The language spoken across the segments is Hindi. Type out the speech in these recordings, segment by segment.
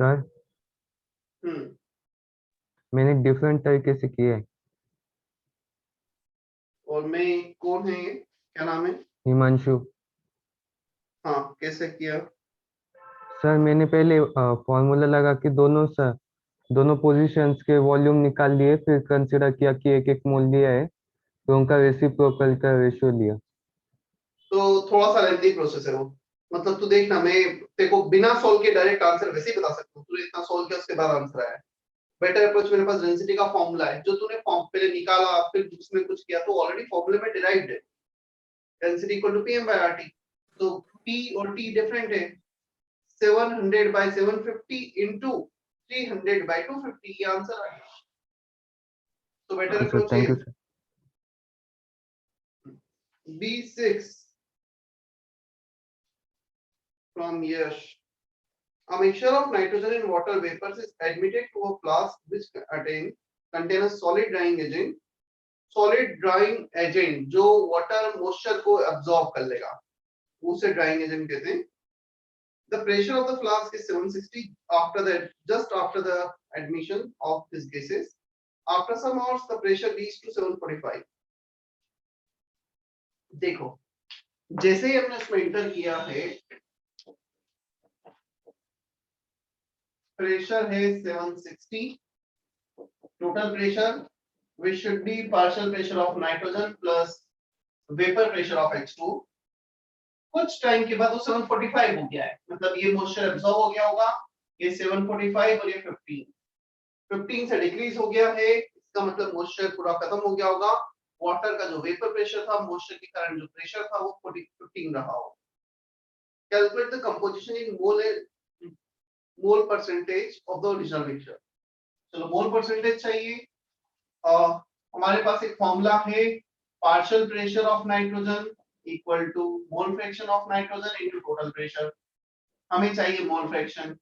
सर हम्म मैंने डिफरेंट तरीके से किया है। और मैं कौन है ये? क्या नाम है? हिमांशु। हाँ, कैसे किया? सर मैंने पहले फॉर्मूला लगा के दोनों पोजीशंस के वॉल्यूम निकाल लिए, फिर कंसिडर किया कि एक एक मोल लिया है तो उनका रेसिप्रोकल का रेशियो लिया। तो थोड़ा सा लेंथी प्रोसेस है वो। मतलब तू देखना, मैं तेरे को बिना सोल्व के डायरेक्ट आंसर वैसे ही बता सकता हूँ। तूने इतना सोल्व किया उसके बाद आंसर आया। बेटर अप्रोच, मेरे पास डेंसिटी का फॉर्मूला है जो तूने फॉर्म पहले निकाला, फिर उसमें कुछ किया, तो ऑलरेडी फॉर्मूले में डिराइव्ड है। Density equal to PM by RT. तो पी और टी डिफरेंट है। 700 बाय 750 इनटू 300 बाय 250, ये आंसर आ गया। तो बेटर ओके सर, अप्रोच है thank you sir. B6 from Yash. A mixture of nitrogen and water vapors is admitted to a flask which contain a solid drying agent. Solid drying agent जो water moisture को absorb कर लेगा, उसे drying agent कहते हैं. The pressure of the flask is 760 just after the admission of these gases. After some hours, the pressure reaches to 745. देखो, जैसे ही हमने उसमें इंटर किया है, pressure है 760. Total pressure which should be partial pressure of nitrogen plus vapor pressure of H2. कुछ टाइम के बाद वो 745 हो गया है, मतलब ये मॉइस्चर एब्जॉर्ब हो गया होगा, ये 745 और ये 15 से डिक्रीज हो गया है, इसका मतलब मॉइस्चर पूरा खत्म हो गया होगा। वाटर का जो वेपर प्रेशर था, मॉइस्चर के कारण जो प्रेशर था वो 15 रहा हो। Calculate the composition in mole percentage of the original mixture. चलो मोल परसेंटेज चाहिए। हमारे पास एक फॉर्मूला है, partial pressure of nitrogen equal to mole fraction of nitrogen into total pressure. हमें चाहिए मोल फ्रैक्शन,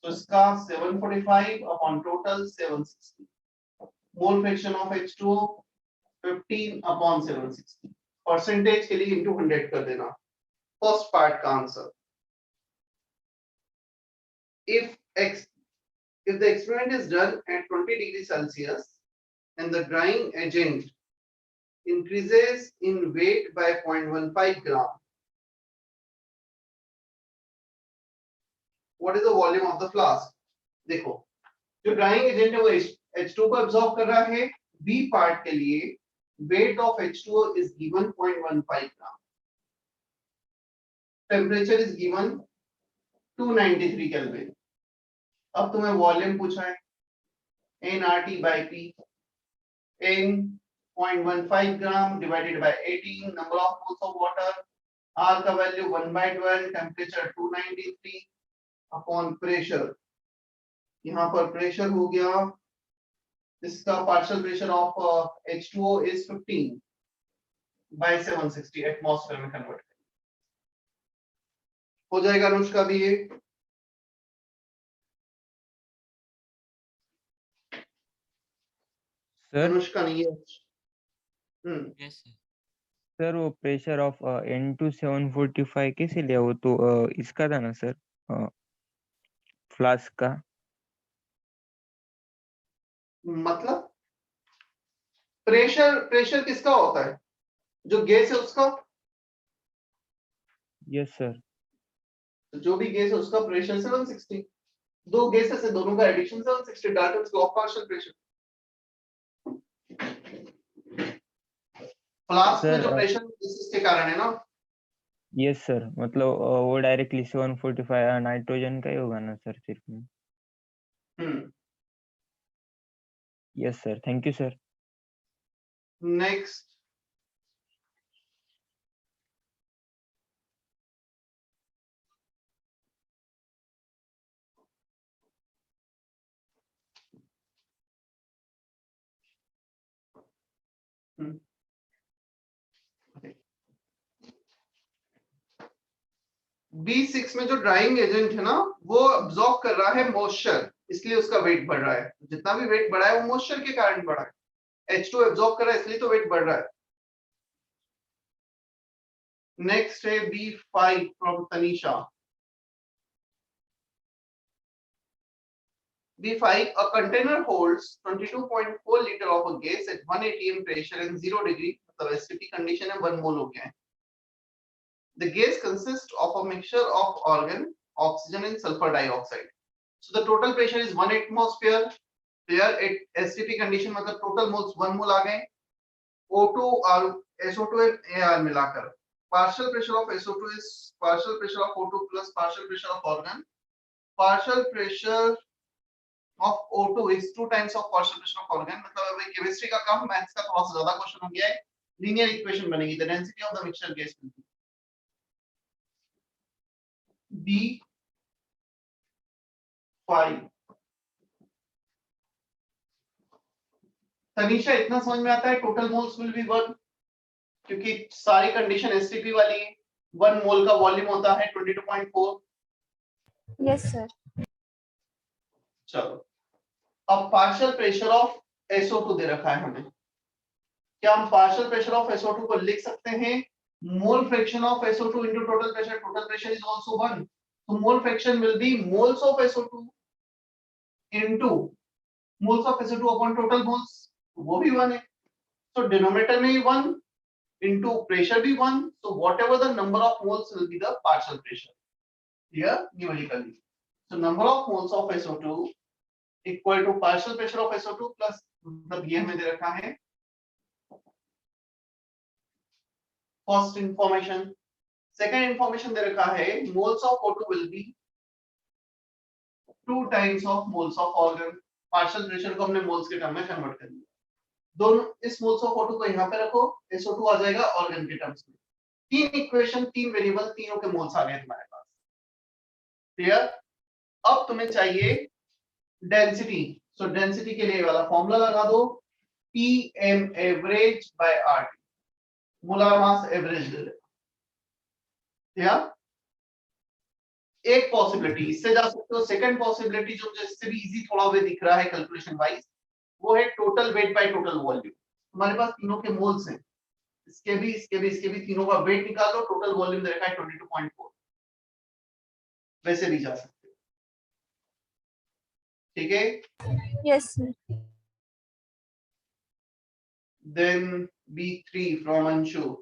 तो इसका 745 upon total 760। Mole fraction of H2O 15 upon 760। Percentage के लिए इनटू 100 कर देना। फर्स्ट पार्ट का answer, if x if the experiment is done at 20 degrees Celsius and the drying agent increases in weight by 0.15 gram, what is the volume of the flask? देखो, जो ड्राइंग एजेंट है वो H2 को एब्जॉर्ब कर रहा है। बी पार्ट के लिए weight of H2O is given 0.15 gram. Temperature is given 293 Kelvin. अब तुम्हें वॉल्यूम पूछा है, nRT by P, n 0.15 gram divided by 18, number of moles of water, R का वैल्यू 1/12, टेम्परेचर 293 अपॉन प्रेशर, यहाँ पर प्रेशर हो गया, इसका partial pressure of H2O is 15 by 760 atmosphere में कन्वर्ट हो जाएगा। अनुष्का भी ये सर अनुष्का नहीं है। यस सर, वो प्रेशर ऑफ N2 745 कैसे लिया? वो तो इसका था ना सर, फ्लास्क का। मतलब प्रेशर प्रेशर किसका होता है? जो गैस है उसका। Yes sir. जो भी गैस है उसका प्रेशर 760। दो गैसेस है, दोनों का addition 760, Dalton's law of partial pressure. Flask में जो प्रेशर गैसेस के कारण है ना। यस सर, मतलब वो डायरेक्टली 745 नाइट्रोजन का ही होगा ना सर सिर्फ में। Yes sir, thank you sir. Next, B6 में जो ड्राइंग एजेंट है ना, वो अब्सॉर्ब कर रहा है मॉइस्चर, इसलिए उसका वेट बढ़ रहा है। जितना भी वेट बढ़ा है वो मॉइस्चर के कारण बढ़ा है। H2 अब्सॉर्ब कर रहा है, इसलिए तो वेट बढ़ रहा है। नेक्स्ट है B5 from Tanisha. B5, a container holds 22.4 liter of a gas at 1 atm pressure and 0 degree, मतलब STP condition है 1 mole हो गया है. The gas consists of a mixture of argon, oxygen and sulfur dioxide. So the total pressure is 1 atmosphere. Here at STP condition मतलब total moles 1 mole आ गए. O2 और SO2 and AR मिलाकर. Partial pressure of SO2 is partial pressure of O2 plus partial pressure of argon. Partial pressure of O2 is 2 times of partial pressure of argon. मतलब अभी केमिस्ट्री का कम, मैथ्स का थोड़ा सा ज्यादा क्वेश्चन हो गया है. लीनियर इक्वेशन बनेगी. The density of the mixture gas will be B5. Tanisha इतना समझ में आता है टोटल मोल्स विल बी 1 क्योंकि सारी कंडीशन एसटीपी वाली है. 1 मोल का वॉल्यूम होता है 22.4. Yes sir. चलो अब पार्शियल प्रेशर ऑफ SO2 दे रखा है हमें. क्या हम पार्शियल प्रेशर ऑफ SO2 को लिख सकते हैं मोल fraction of SO2 into total pressure. Total pressure is also 1. So mole fraction will be moles of SO2 into moles of SO2 upon total moles. वो भी 1 है. So denominator में 1 into pressure भी 1. So whatever the number of moles will be the partial pressure. Here numerically. So number of moles of SO2 equal to partial pressure of SO2 plus मतलब ये हमें दे रखा है first information. Second information दे रखा है moles of O2 will be 2 times of moles of argon. Partial pressure को हमने moles के टर्म में कन्वर्ट कर दिया. दोनों इस moles of O2 को यहाँ पे रखो, SO2 आ जाएगा ऑर्गन के टर्म्स में. 3 इक्वेशन 3 वेरिएबल तीनों के मोल्स आ गए तुम्हारे पास. क्लियर? अब तुम्हें चाहिए डेंसिटी. सो डेंसिटी के लिए वाला फॉर्मूला लगा दो PM average by RT. Molar mass average ले ले. क्लियर? एक पॉसिबिलिटी इससे जा सकते हो. सेकंड पॉसिबिलिटी जो मुझे इससे भी इजी थोड़ा वे दिख रहा है कैलकुलेशन वाइज वो है total weight by total volume. तुम्हारे पास तीनों के मोल्स हैं. इसके भी तीनों का वेट निकाल लो. टोटल वॉल्यूम दे रखा है 22.4. वैसे भी जा सकते हो. ठीक है. Yes sir. Then B3 from Anshu.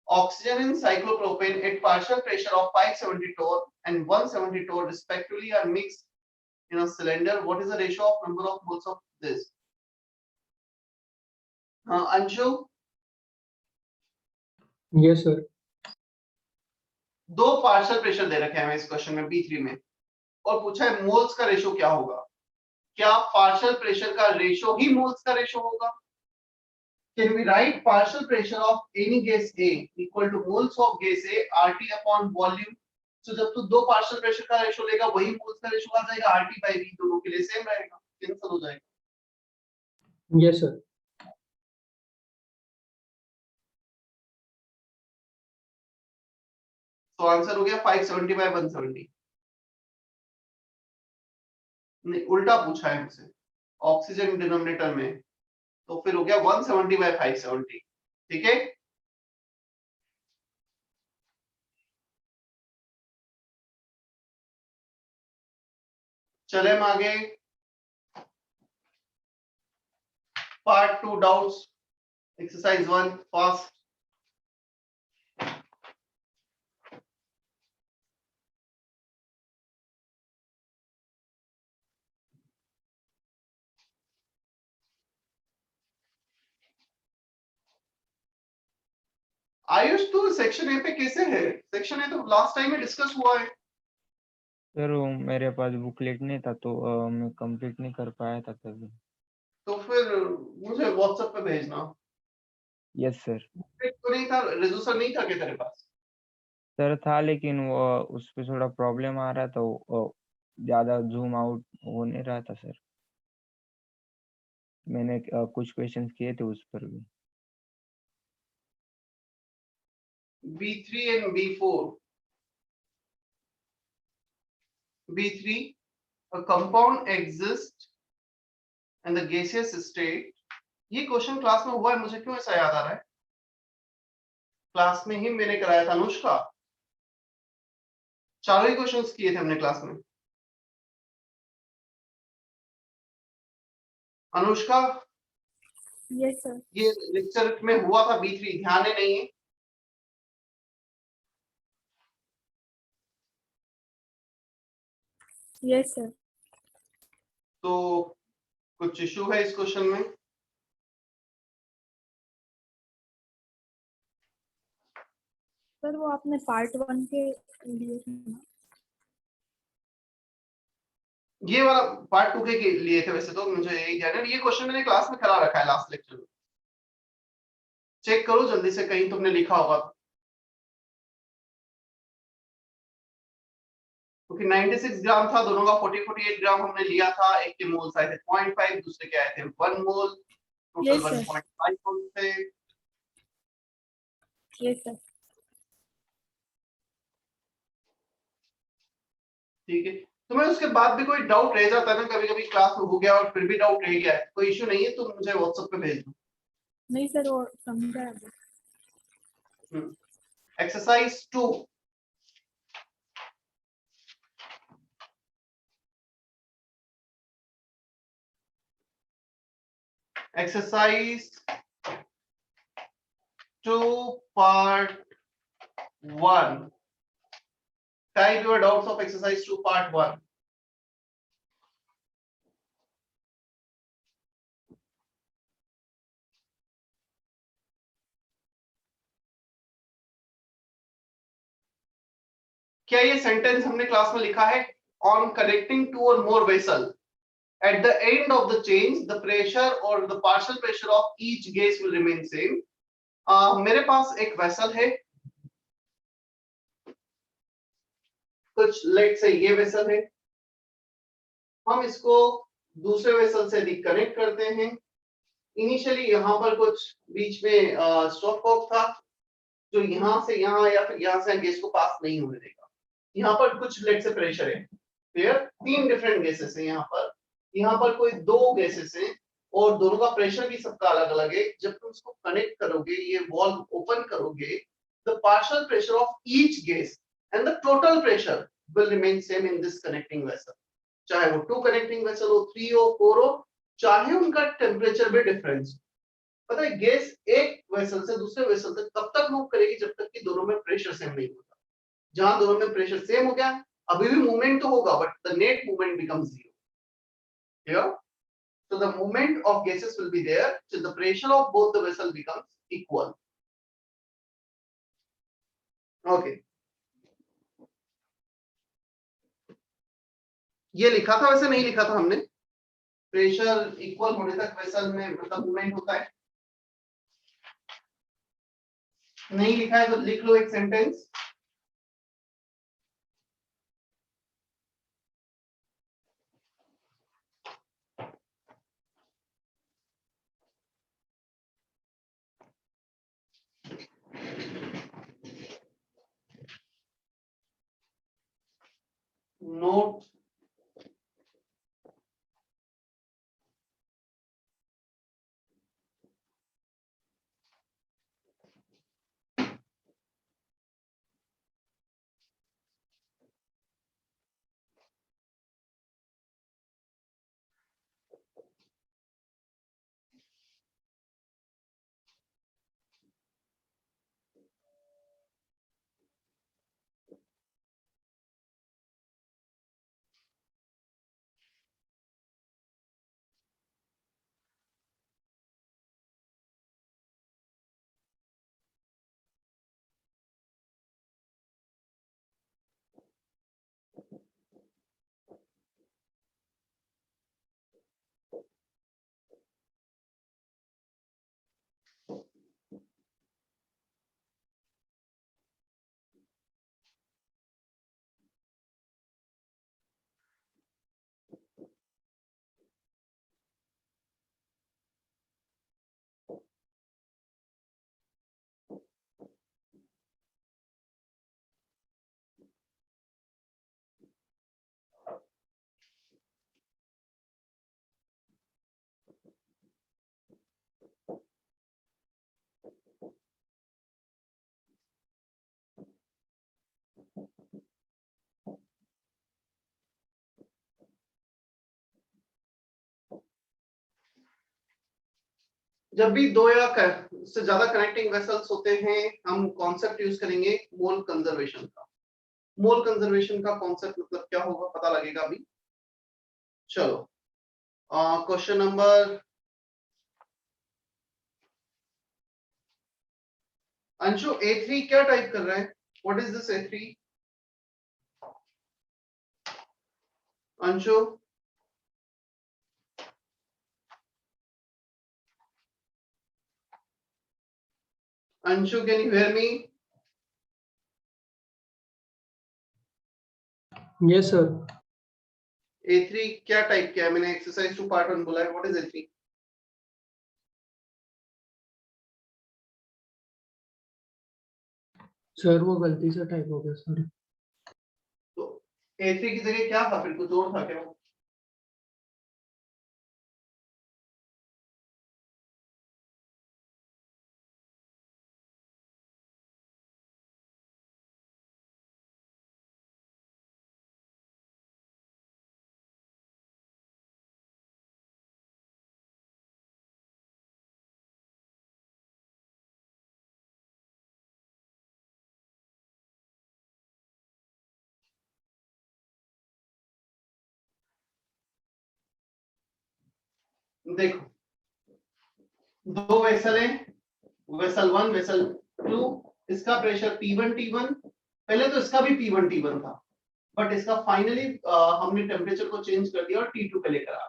Oxygen and cyclopropane at partial pressure of 570 torr and 170 torr respectively are mixed in a cylinder. What is the ratio of number of moles of this? Anshu? Yes sir. दो पार्शियल प्रेशर दे रखे हैं इस क्वेश्चन में B3 में और पूछा है मोल्स का रेशो क्या होगा. क्या पार्शियल प्रेशर का रेशो ही मोल्स का रेशो होगा? Can we write partial pressure of any gas A equal to moles of gas A RT upon volume? So जब तू दो पार्शियल प्रेशर का रेशो लेगा वही मोल्स का रेशो आ जाएगा. RT by V दोनों के लिए सेम रहेगा. कैंसिल हो जाएगा. Yes sir. तो आंसर हो गया 570 by 170. नहीं उल्टा पूछा है मुझसे ऑक्सीजन डिनोमिनेटर में तो फिर हो गया 170 by 570. ठीक है. चले हम आगे. Part 2 doubts exercise 1 fast. Ayush तो सेक्शन ए पे कैसे है? सेक्शन ए तो लास्ट टाइम में डिस्कस हुआ है. सर वो मेरे पास बुकलेट नहीं था तो मैं कंप्लीट नहीं कर पाया था तभी. तो फिर मुझे व्हाट्सएप पे भेजना. Yes sir. बुकलेट तो नहीं था, रेजोल्यूशन नहीं था क्या तेरे पास? सर था लेकिन वो उस पे थोड़ा प्रॉब्लम आ रहा था. वो ज्यादा जूम आउट हो नहीं रहा था सर. मैंने कुछ क्वेश्चंस किए थे उस पर भी. B3 and B4. B3, a compound exists in the gaseous state. ये क्वेश्चन क्लास में हुआ है. मुझे क्यों ऐसा याद आ रहा है? क्लास में ही मैंने कराया था अनुष्का. चारों ही क्वेश्चंस किए थे हमने क्लास में. Anushka, Yes, sir. ये लेक्चर में हुआ था B3, ध्यान है नहीं है? Yes, sir. तो कुछ इशू है इस क्वेश्चन में? सर वो आपने पार्ट 1 के लिए ना? ये वाला पार्ट 2 के लिए थे वैसे तो, मुझे यही ध्यान है। ये क्वेश्चन मैंने क्लास में करा रखा है लास्ट लेक्चर में, चेक करो जल्दी से, कहीं तुमने लिखा होगा। क्योंकि 96 ग्राम था, दोनों का 48 ग्राम हमने लिया था। एक के मोल्स आए थे 0.5, दूसरे के आए थे 1 मोल, टोटल Yes, sir. 1.5 मोल थे। Yes, sir. ठीक है, तुम्हें उसके बाद भी कोई डाउट रह जाता है ना, कभी कभी क्लास में हो गया और फिर भी डाउट रह गया है, कोई इशू नहीं है, तुम मुझे व्हाट्सएप पे भेज दो। नहीं सर, वो समझा है अभी। Exercise 2, exercise 2 part 1, type your doubts of exercise 2 part 1. क्या ये सेंटेंस हमने क्लास में लिखा है? ऑन कनेक्टिंग टू और मोर vessel, at the end of the change the pressure or the partial pressure of each gas will remain same. मेरे पास एक वेसल है, कुछ लेट से ये वेसल है, हम इसको दूसरे वेसल से रिकनेक्ट करते हैं। इनिशियली यहाँ पर कुछ बीच में स्टॉप कॉक था, जो यहाँ से यहाँ या फिर यहाँ से गैस को पास नहीं होने देगा। यहाँ पर कुछ लेट से प्रेशर है, फिर 3 डिफरेंट गैसेस है यहाँ पर कोई 2 गैसेस है और दोनों का प्रेशर भी सबका अलग अलग है। जब तुम इसको कनेक्ट करोगे, ये वॉल्व ओपन करोगे, the partial pressure of each gas and the total pressure will remain same in this connecting vessel. चाहे वो 2 कनेक्टिंग वेसल हो, 3 हो, 4 हो, चाहे उनका टेम्परेचर भी डिफरेंस हो। पता है गैस एक वेसल से दूसरे वेसल तक तब तक मूव करेगी जब तक कि दोनों में प्रेशर सेम नहीं होता। जहां दोनों में प्रेशर सेम हो गया, अभी भी मूवमेंट तो होगा, but the net movement becomes zero. Clear? So the movement of gases will be there till the pressure of both the vessel becomes equal. Okay. ये लिखा था, वैसे नहीं लिखा था हमने। प्रेशर इक्वल होने तक वेसल में मतलब मूवमेंट होता है। नहीं लिखा है तो लिख लो एक सेंटेंस। नोट जब भी दो या उससे ज्यादा कनेक्टिंग वेसल्स होते हैं हम कॉन्सेप्ट यूज करेंगे मोल कंजर्वेशन का। मोल कंजर्वेशन का कॉन्सेप्ट मतलब क्या होगा पता लगेगा अभी। चलो क्वेश्चन नंबर अंशु A3 क्या टाइप कर रहा है? What is this A3? Anshu Anshu can you hear me? Yes, sir. A3 क्या टाइप किया है? मैंने एक्सरसाइज 2 पार्ट 1 बोला है। What is A3? सर वो गलती से टाइप हो गया सर। तो A3 की जगह क्या था? फिर कुछ और था क्या? वो देखो दो वेसल है, वेसल 1 वेसल 2, इसका प्रेशर P1 T1, पहले तो इसका भी P1 T1 था बट इसका फाइनली हमने टेम्परेचर को चेंज कर दिया और T2 पे लेकर आ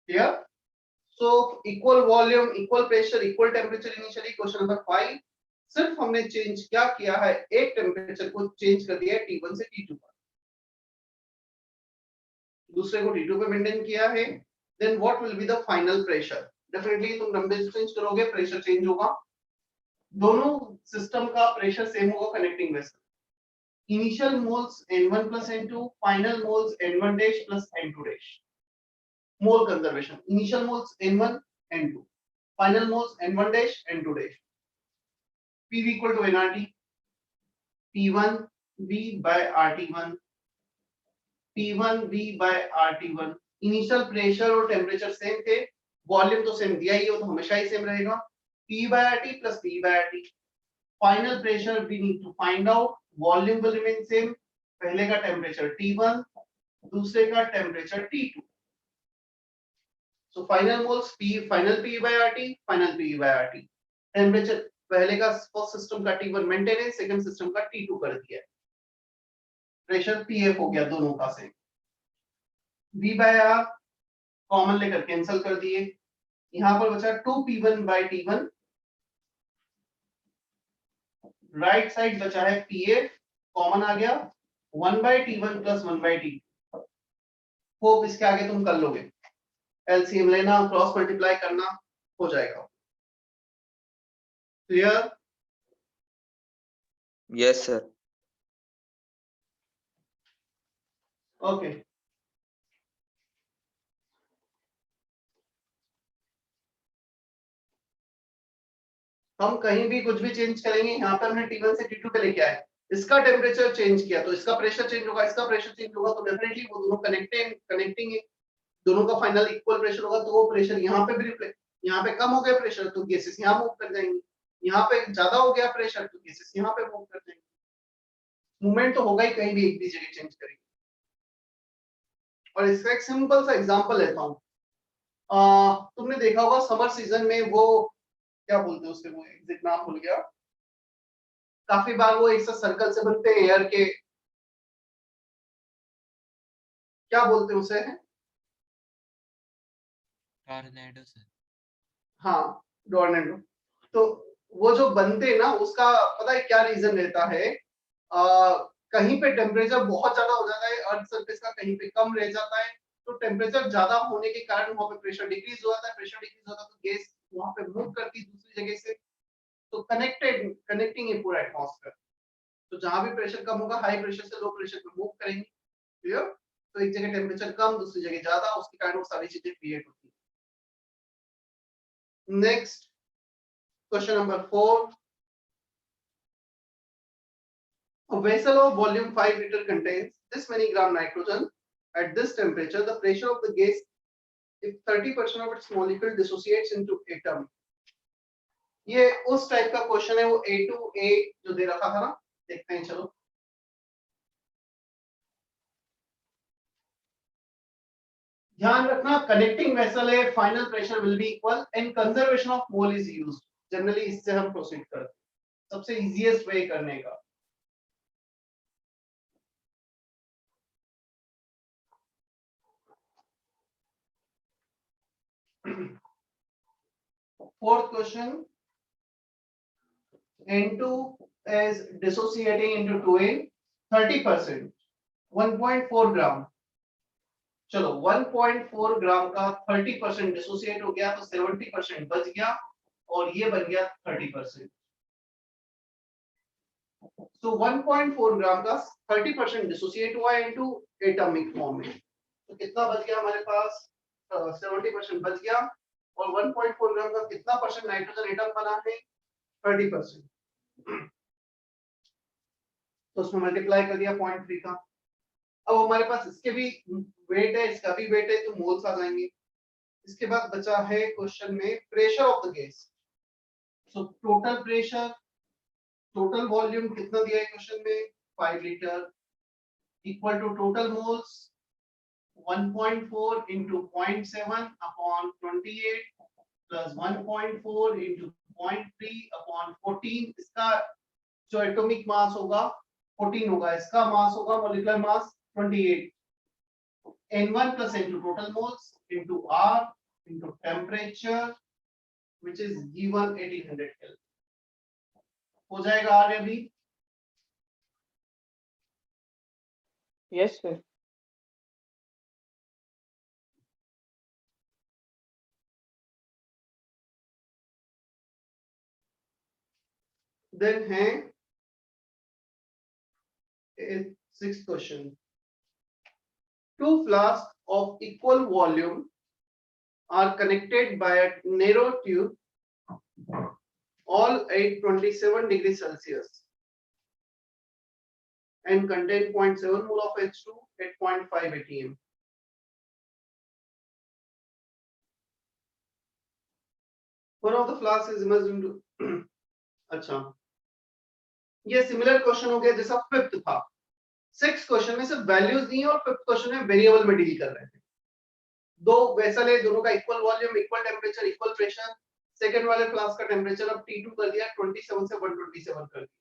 गए। So equal volume equal pressure equal temperature initially. Question number 5 सिर्फ हमने चेंज क्या किया है, एक टेम्परेचर को चेंज कर दिया है T1 से T2 पर, दूसरे को T2 पे मेंटेन किया है। Then what will be the final pressure? Definitely तुम टेम्परेचर चेंज करोगे प्रेशर चेंज होगा। दोनों सिस्टम का प्रेशर सेम होगा connecting vessel. Initial moles N1 plus N2, final moles N1 dash plus N2 dash। Mole conservation initial moles N1 N2, final moles N1 dash N2 dash। PV equal to nRT, P1 V by RT1, P1 V by RT1। Initial pressure और टेम्परेचर सेम थे, वॉल्यूम तो सेम दिया ही हो तो हमेशा ही सेम रहेगा, P by RT plus P by RT। Final pressure we need to find out, volume will remain same, पहले का टेम्परेचर T1 दूसरे का temperature T2। So final moles P final P by RT final P by RT। Temperature पहले का फर्स्ट सिस्टम का T1 मेंटेन है, सेकंड सिस्टम का T2 कर दिया है। प्रेशर PF हो गया दोनों का same. V by R common लेकर कैंसिल कर दिए, यहां पर बचा 2P1 by T1, right side बचा है PF कॉमन आ गया 1 by T1 plus 1 by T2। Hope इसके आगे तुम कर लोगे, एलसीएम लेना क्रॉस मल्टीप्लाई करना हो जाएगा। क्लियर? Yes, sir. ओके हम कहीं भी कुछ भी चेंज करेंगे, यहाँ पर हमने T1 से T2 पे लेके आए, इसका टेम्परेचर चेंज किया तो इसका प्रेशर चेंज होगा, इसका प्रेशर चेंज होगा, तो डेफिनेटली वो दोनों कनेक्टिंग है, दोनों का फाइनल इक्वल प्रेशर होगा, तो वो प्रेशर यहाँ पे भी रिफ्लेक्ट, यहाँ पे कम हो गया प्रेशर तो गैसेस यहाँ मूव कर जाएंगे, यहाँ पे ज्यादा हो गया प्रेशर तो गैसेस यहाँ पे मूव कर जाएंगे। मूवमेंट तो होगा ही, कहीं भी एक भी जगह चेंज करेंगे। और इसका एक सिंपल सा एग्जांपल लेता हूँ, तुमने देखा होगा समर सीजन में वो क्या बोलते हैं उसके, वो एग्जैक्ट नाम भूल गया, काफी बार वो एक सा सर्कल से बनते हैं एयर के, क्या बोलते हैं उसे? Tornado sir. हाँ टॉर्नेडो। तो वो जो बनते हैं ना उसका पता है क्या रीजन रहता है? कहीं पे टेम्परेचर बहुत ज्यादा हो जाता है अर्थ सरफेस का, कहीं पे कम रह जाता है, तो टेम्परेचर ज्यादा होने के कारण वहां पे प्रेशर डिक्रीज हो जाता है, प्रेशर डिक्रीज होता है तो गैस वहां पे मूव करती है दूसरी जगह से, तो कनेक्टिंग है पूरा एटमॉस्फेयर। तो जहां भी प्रेशर कम होगा हाई प्रेशर से लो प्रेशर पे मूव करेंगे। क्लियर? तो एक जगह टेम्परेचर कम दूसरी जगह ज्यादा, उसके कारण वो सारी चीजें क्रिएट होती है। Next question number 4, a vessel of volume 5 liter contains this many gram nitrogen at this temperature, the pressure of the gas if 30% of its molecule dissociates into atom ये उस टाइप का क्वेश्चन है, वो A2A जो दे रखा था ना, देखते हैं चलो। ध्यान रखना कनेक्टिंग वेसल है, final pressure will be equal and conservation of mole is used. Generally इससे हम प्रोसीड करते हैं, सबसे इजीएस्ट वे करने का। Fourth question, N2 is dissociating into 2A 30%, 1.4 ग्राम। चलो 1.4 ग्राम का 30% डिसोसिएट हो गया तो 70% बच गया और ये बन गया 30%। तो 1.4 ग्राम का 30% डिसोसिएट हुआ इनटू एटॉमिक फॉर्म में, तो कितना बच गया हमारे पास? 70% बच गया। और 1.4 ग्राम का कितना परसेंट नाइट्रोजन एटम बना है? 30%। तो उसमें मल्टीप्लाई कर दिया 0.3 का। अब हमारे पास इसके भी वेट है, इसका भी वेट है, तो मोल्स आ जाएंगे। इसके बाद बचा है क्वेश्चन में pressure of the gas. So total pressure, total volume कितना दिया है क्वेश्चन में? 5 litre equal to total moles 1.4 into 0.7 upon 28 plus 1.4 into 0.3 upon 14। इसका जो एटॉमिक मास होगा 14 होगा, इसका मास होगा molecular mass 28। N1 plus N2 total moles into R into temperature which is given 1800 Kelvin। हो जाएगा आर्य भी? Yes, sir. Then है sixth question, two flasks of equal volume are connected by a narrow tube all at 27 degrees Celsius and contain 0.7 mole of H2 at 0.5 atm। One of the flasks is immersed into अच्छा, ये सिमिलर क्वेश्चन हो गया जैसा फिफ्थ था। सिक्स क्वेश्चन में सिर्फ वैल्यूज दी और फिफ्थ क्वेश्चन में वेरिएबल में डील कर रहे थे। दो वेसल है, दोनों का equal volume, equal temperature, equal pressure. Second वाले फ्लास्क का टेम्परेचर अब T2 कर दिया, 27 से 127 कर दिया।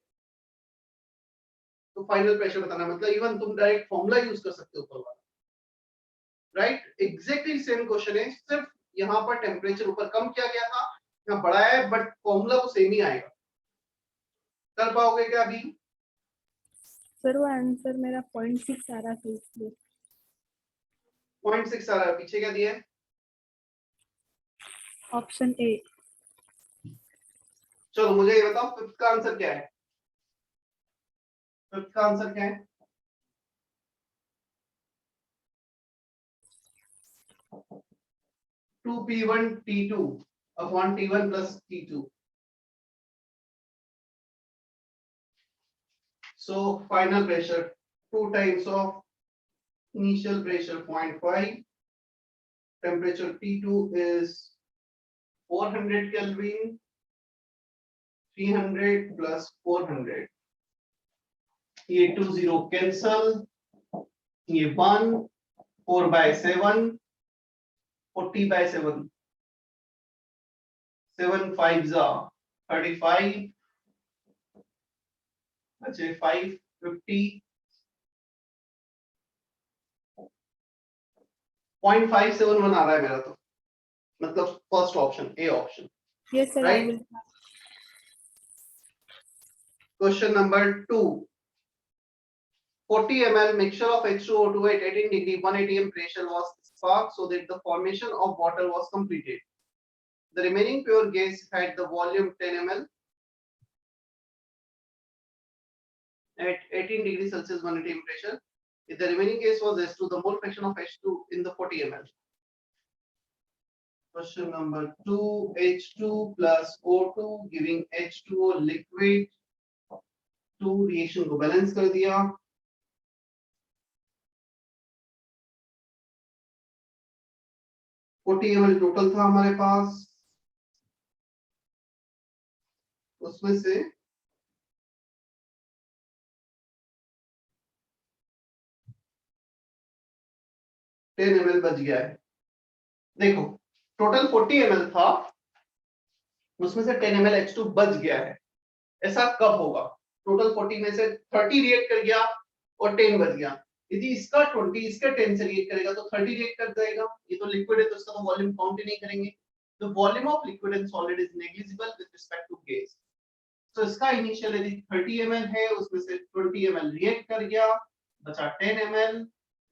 तो फाइनल प्रेशर बताना, मतलब इवन तुम डायरेक्ट फॉर्मूला यूज कर सकते हो ऊपर वाला, राइट? एग्जैक्टली सेम क्वेश्चन है, सिर्फ यहाँ पर टेम्परेचर ऊपर कम किया गया था, यहाँ बढ़ाया है, बट फॉर्मूला तो सेम ही आएगा। कर पाओगे क्या अभी? सर वो आंसर मेरा 0.6 आ रहा था इसलिए। 0.6 आ रहा है, पीछे क्या दिया है? Option A. चलो मुझे ये बताओ फिफ्थ का आंसर क्या है? फिफ्थ का आंसर क्या है? Two P1 T2 upon T1 plus T2। So final pressure 2 times of initial pressure 0.5, temperature T2 is 400 Kelvin, 300 plus 400, ये 20 cancel, ये 1, 4 by 7, 40 by 7, 7 5s are 35, अच्छा 5 50, 0.571 आ रहा है मेरा, तो मतलब first option A option. Yes sir, I will. Question number 2, 40 ml mixture of H2O2 at 18 degree 1 atm pressure was sparked so that the formation of water was completed. The remaining pure gas had the volume 10 ml at 18 degree Celsius 1 atm pressure. If the remaining gas was H2, the mole fraction of H2 in the 40 ml. Question number 2, H2 plus O2 giving H2O liquid, 2 reaction को balance कर दिया। ml टोटल था हमारे पास, उसमें से टेन ml बच गया है। देखो टोटल 40 ml था, उसमें से 10 ml H2 बच गया है। ऐसा कब होगा? टोटल 40 में से 30 रिएक्ट कर गया और 10 बच गया। यदि इसका 20 इसका 10 से रिएक्ट करेगा तो 30 रिएक्ट कर जाएगा। ये तो लिक्विड है तो इसका तो वॉल्यूम काउंट ही नहीं करेंगे। The volume of liquid and solid is negligible with respect to gas. तो इसका इनिशियल यदि 30 ml है, उसमें से 20 ml रिएक्ट कर गया, बचा 10 ml।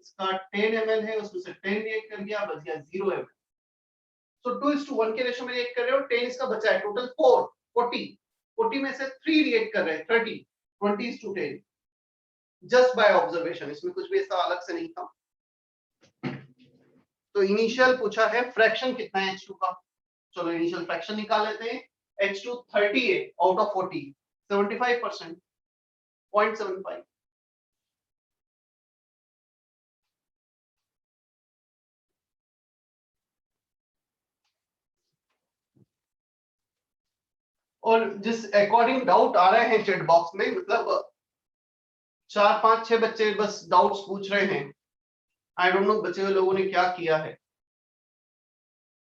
इसका 10 ml है, उसमें से 10 रिएक्ट कर गया, बच गया 0 ml। तो 2:1 के रेशो में रिएक्ट कर रहे हो, 10 इसका बचा है, टोटल 4 40 में से 3 रिएक्ट कर रहे हैं, 30 20:10 जस्ट बाय ऑब्जर्वेशन। इसमें कुछ भी ऐसा अलग से नहीं था। तो इनिशियल पूछा है फ्रैक्शन कितना है H2 का। चलो इनिशियल फ्रैक्शन निकाल लेते हैं। H2 30 है आउट ऑफ 40, 75%, 0.75। और जिस अकॉर्डिंग डाउट आ रहे हैं चैट बॉक्स में, मतलब 4 5 6 बच्चे बस डाउट्स पूछ रहे हैं। आई डोंट नो बचे हुए लोगों ने क्या किया है।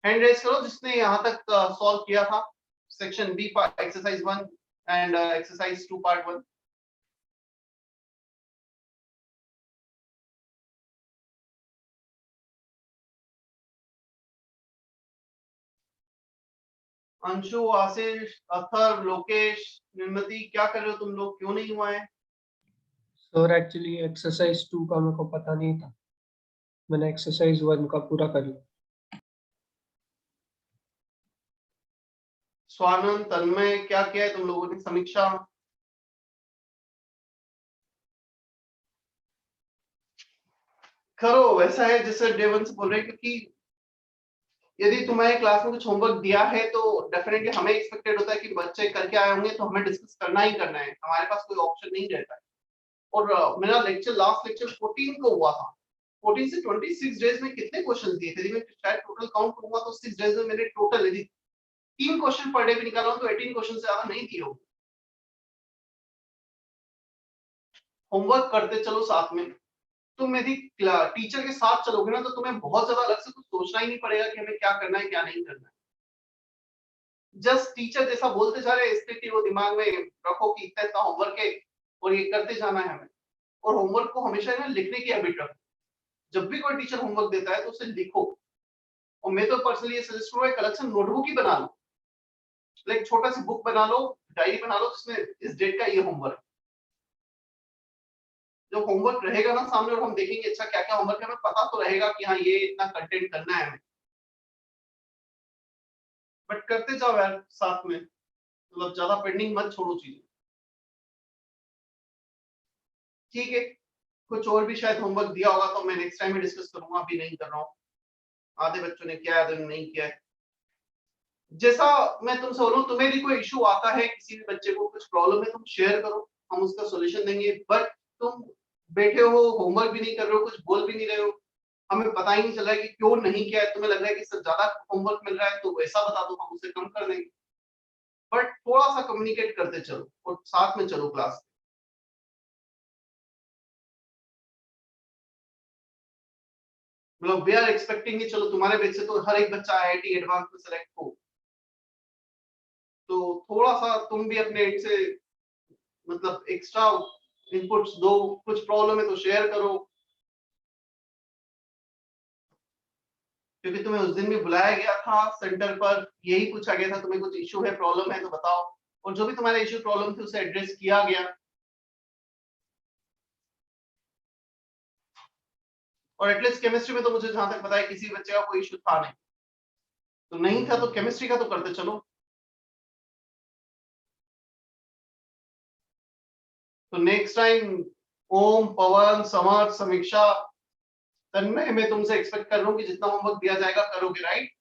हैंड रेज करो जिसने यहां तक सॉल्व किया था section B exercise 1 and exercise 2 part 1। Anshu, Ashish, Athar, Lokesh, Nirmati, क्या कर रहे हो तुम लोग? क्यों नहीं हुआ है? सर एक्चुअली एक्सरसाइज 2 का मेरे को पता नहीं था, मैंने एक्सरसाइज 1 का पूरा कर लिया। स्वानंद, तन्मय, क्या किया है तुम लोगों ने? समीक्षा, करो। वैसा है जैसे डेवन से बोल रहे हैं, क्योंकि यदि तुम्हारे क्लास में कुछ होमवर्क दिया है तो डेफिनेटली हमें एक्सपेक्टेड होता है कि बच्चे करके आए होंगे, तो हमें डिस्कस करना ही करना है, हमारे पास कोई ऑप्शन नहीं रहता है। और मेरा लेक्चर लास्ट लेक्चर 14 को हुआ था। 14 से 26 डेज में कितने क्वेश्चन दिए थे? यदि मैं शायद टोटल काउंट करूंगा तो 6 डेज में मैंने टोटल यदि 3 क्वेश्चन पर डे भी निकाला हूं तो 18 क्वेश्चन से ज्यादा नहीं दिए होंगे। होमवर्क करते चलो साथ में। तुम यदि टीचर के साथ चलोगे ना तो तुम्हें बहुत ज्यादा अलग से कुछ सोचना ही नहीं पड़ेगा कि हमें क्या करना है क्या नहीं करना है। जस्ट टीचर जैसा बोलते जा रहे हैं, स्थिति वो दिमाग में रखो कि इतना इतना होमवर्क है और ये करते जाना है हमें। और होमवर्क को हमेशा ना लिखने की हैबिट रखो। जब भी कोई टीचर होमवर्क देता है तो उसे लिखो। और मैं तो पर्सनली ये सजेस्ट करूंगा कलेक्शन नोटबुक ही बना लो, लाइक छोटा सी बुक बना लो, डायरी बना लो जिसमें इस डेट का ये होमवर्क। जो होमवर्क रहेगा ना सामने और हम देखेंगे अच्छा क्या क्या होमवर्क है, हमें पता तो रहेगा कि हाँ ये इतना कंटेंट करना है हमें। बट करते जाओ यार साथ में, मतलब ज्यादा पेंडिंग मत छोड़ो चीजें। ठीक है, कुछ और भी शायद होमवर्क दिया होगा तो मैं नेक्स्ट टाइम में डिस्कस करूंगा, अभी नहीं कर रहा हूँ। आधे बच्चों ने किया है, आधे ने नहीं किया है। जैसा मैं तुमसे बोलूं, तुम्हें भी कोई इशू आता है, किसी भी बच्चे को कुछ प्रॉब्लम है, तुम शेयर करो, हम उसका सॉल्यूशन देंगे। बट तुम बैठे हो, होमवर्क भी नहीं कर रहे हो, कुछ बोल भी नहीं रहे हो, हमें पता ही नहीं चल रहा है कि क्यों नहीं किया है, तुम्हें लग रहा है कि इससे ज्यादा होमवर्क मिल रहा है तो वैसा बता दो, हम उसे कम कर देंगे। बट थोड़ा सा कम्युनिकेट करते चलो और साथ में चलो क्लास। मतलब वी आर एक्सपेक्टिंग कि चलो तुम्हारे बैच से तो हर एक बच्चा आईआईटी एडवांस में सेलेक्ट हो, तो थोड़ा सा तुम भी अपने एंड से मतलब एक्स्ट्रा इनपुट्स दो। कुछ प्रॉब्लम है तो शेयर करो, क्योंकि तुम्हें उस दिन भी बुलाया गया था सेंटर पर, यही पूछा गया था तुम्हें कुछ इशू है, प्रॉब्लम है तो बताओ। और जो भी तुम्हारे इशू प्रॉब्लम थे उसे एड्रेस किया गया। और एटलीस्ट केमिस्ट्री में तो मुझे जहां तक पता है किसी बच्चे का कोई इशू था नहीं, तो नहीं था तो केमिस्ट्री का तो करते चलो। तो नेक्स्ट टाइम ओम, पवन, समर, समीक्षा, तन्मय, मैं तुमसे एक्सपेक्ट कर रहा हूँ कि जितना होमवर्क दिया जाएगा करोगे, right?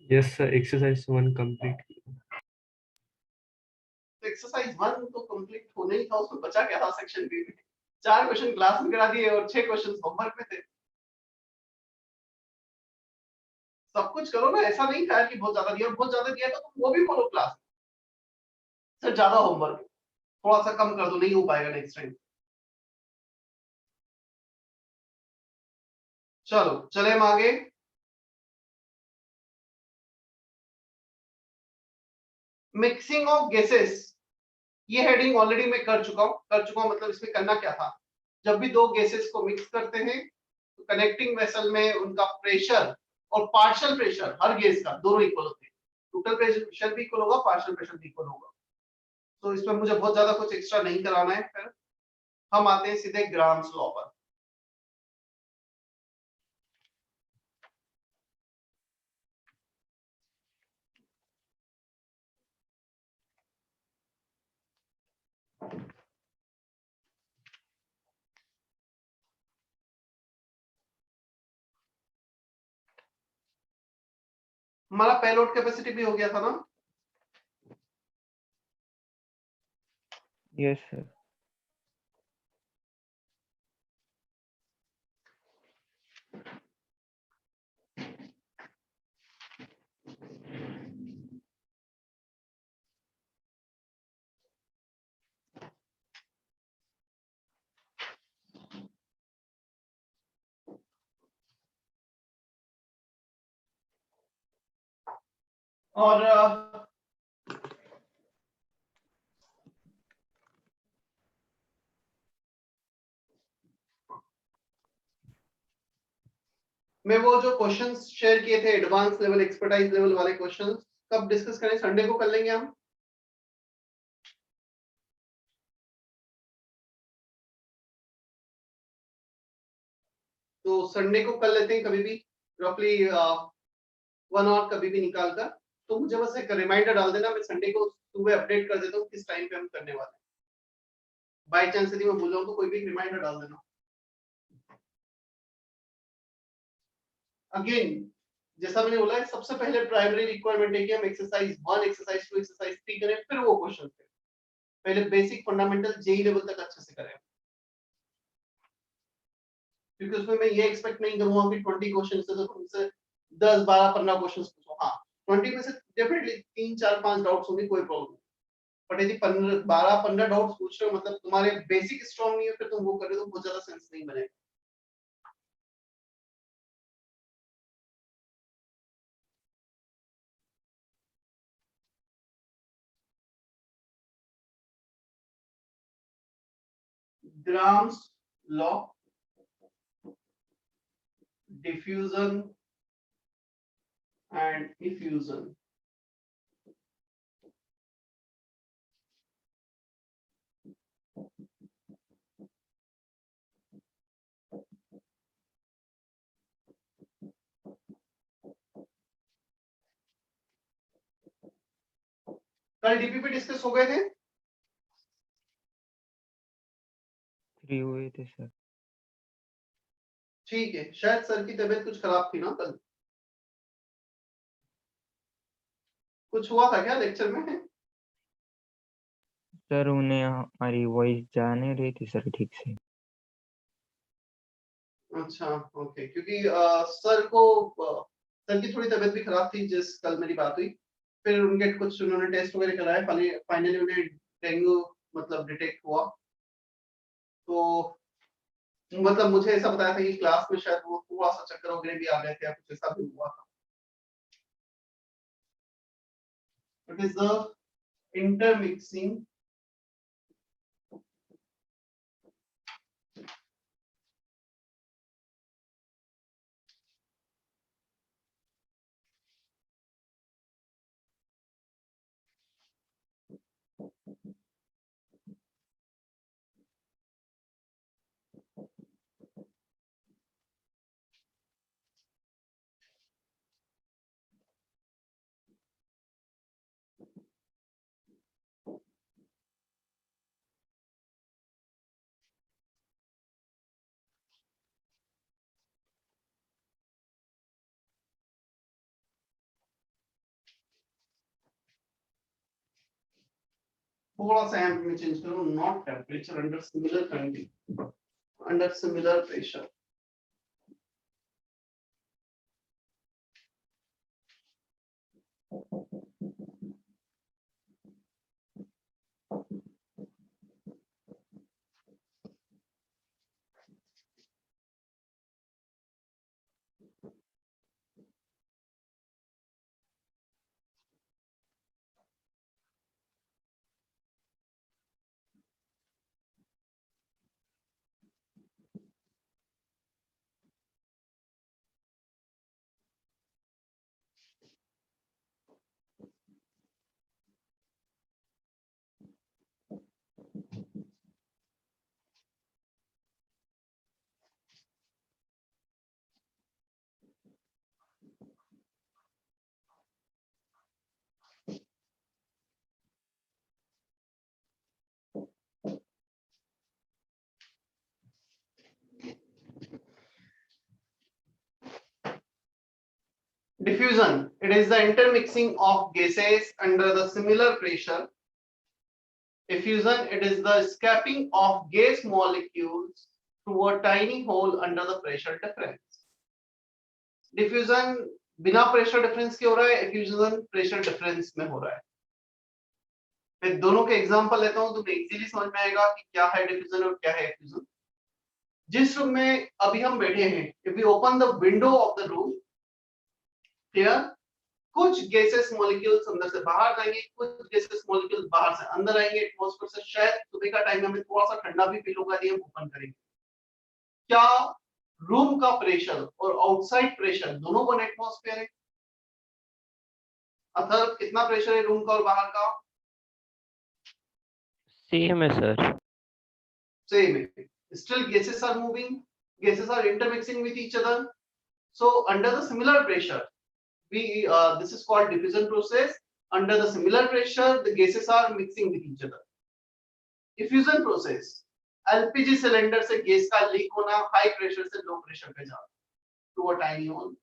Yes sir, exercise 1 complete. तो एक्सरसाइज 1 तो कंप्लीट होने ही था, उसमें बचा क्या था सेक्शन बी में? 4 क्वेश्चन क्लास में करा दिए और 6 क्वेश्चन होमवर्क में थे। सब कुछ करो ना, ऐसा नहीं था कि बहुत ज्यादा दिया, बहुत ज्यादा दिया तो तुम वो भी बोलो क्लास सर ज्यादा होमवर्क, थोड़ा सा कम कर दो, नहीं हो पाएगा नेक्स्ट टाइम। चलो चले हम आगे। मिक्सिंग ऑफ गैसेस, ये हेडिंग ऑलरेडी मैं कर चुका हूं, मतलब इसमें करना क्या था, जब भी दो गैसेस को मिक्स करते हैं तो कनेक्टिंग वेसल में उनका प्रेशर और पार्शियल प्रेशर हर गैस का दोनों इक्वल होते हैं, टोटल प्रेशर भी इक्वल होगा, पार्शियल प्रेशर भी इक्वल होगा। तो इसमें मुझे बहुत ज्यादा कुछ एक्स्ट्रा नहीं कराना है। फिर हम आते हैं सीधे ग्राम्स लॉ पर। हमारा पेलोड कैपेसिटी भी हो गया था ना? Yes sir. और मैं वो जो क्वेश्चंस शेयर किए थे एडवांस लेवल एक्सपर्टाइज लेवल वाले क्वेश्चंस कब डिस्कस करें? संडे को कर लेंगे हम। तो संडे को कर लेते हैं कभी भी, रफली 1 आवर कभी भी निकाल कर। तो मुझे बस एक रिमाइंडर डाल देना, मैं संडे को सुबह अपडेट कर देता हूँ किस टाइम पे हम करने वाले हैं। बाई चांस यदि मैं भूल जाऊँ तो कोई भी रिमाइंडर डाल देना। अगेन जैसा मैंने बोला है, सबसे पहले प्राइमरी रिक्वायरमेंट है कि हम एक्सरसाइज 1, एक्सरसाइज 2, एक्सरसाइज 3 करें, फिर वो क्वेश्चन करें। पहले बेसिक फंडामेंटल जेई लेवल तक अच्छे से करें, क्योंकि उसमें मैं ये एक्सपेक्ट नहीं करूंगा कि 20 क्वेश्चन से तो तुमसे 10, 12, 15 क्वेश्चन पूछो। हाँ 20 में से डेफिनेटली 3, 4, 5 डाउट्स होंगे, कोई प्रॉब्लम नहीं। बट यदि 12, 15 डाउट्स पूछ रहे हो, मतलब तुम्हारे बेसिक स्ट्रांग नहीं है, फिर तुम वो कर रहे हो तो बहुत ज्यादा सेंस नहीं बनेगा। Grams law, diffusion and effusion. कल डीपीपी डिस्कस हो गए थे? 3 हुए थे सर। ठीक है, शायद सर की तबीयत कुछ खराब थी ना कल, कुछ हुआ था क्या लेक्चर में? सर उन्हें हमारी वॉइस जा नहीं रही थी सर ठीक से। अच्छा ओके, क्योंकि सर की थोड़ी तबीयत भी खराब थी जिस कल मेरी बात हुई। फिर उनके कुछ उन्होंने टेस्ट वगैरह कराए, फाइनली उन्हें डेंगू मतलब डिटेक्ट हुआ। तो मतलब मुझे ऐसा बताया था कि क्लास में शायद वो थोड़ा सा चक्कर वगैरह भी आ गए थे या कुछ ऐसा भी हुआ था। इट इज द इंटरमिक्सिंग थोड़ा सा एम्प में चेंज करो, not temperature, under similar condition, under similar pressure. Diffusion, it is the intermixing of gases under the similar pressure. Diffusion, it is the escaping of gas molecules through a tiny hole under the pressure difference. Diffusion बिना प्रेशर डिफरेंस के हो रहा है, effusion प्रेशर डिफरेंस में हो रहा है. मैं दोनों के एग्जांपल लेता हूं तो इजीली समझ में आएगा कि क्या है डिफ्यूजन और क्या है effusion. जिस रूम में अभी हम बैठे हैं, if we open the window of the room, here कुछ गैसेस मॉलिक्यूल्स अंदर से बाहर जाएंगे, कुछ गैसेस मॉलिक्यूल्स बाहर से अंदर आएंगे एटमॉस्फेयर से. शायद सुबह का टाइम हमें थोड़ा सा ठंडा भी फील होगा, ये हम ओपन करेंगे. क्या रूम का प्रेशर और आउटसाइड प्रेशर दोनों वन एटमॉस्फेयर है? अथर कितना प्रेशर है रूम का और बाहर का? सेम है सर. Same है. Still gases are moving, gases are intermixing with each other. So under the similar pressure, this is called diffusion process. Under the similar pressure, the gases are mixing with each other. Diffusion process, LPG cylinder से गैस का लीक होना, हाई प्रेशर से लो प्रेशर पे जाना थ्रू अ टाइनी होल.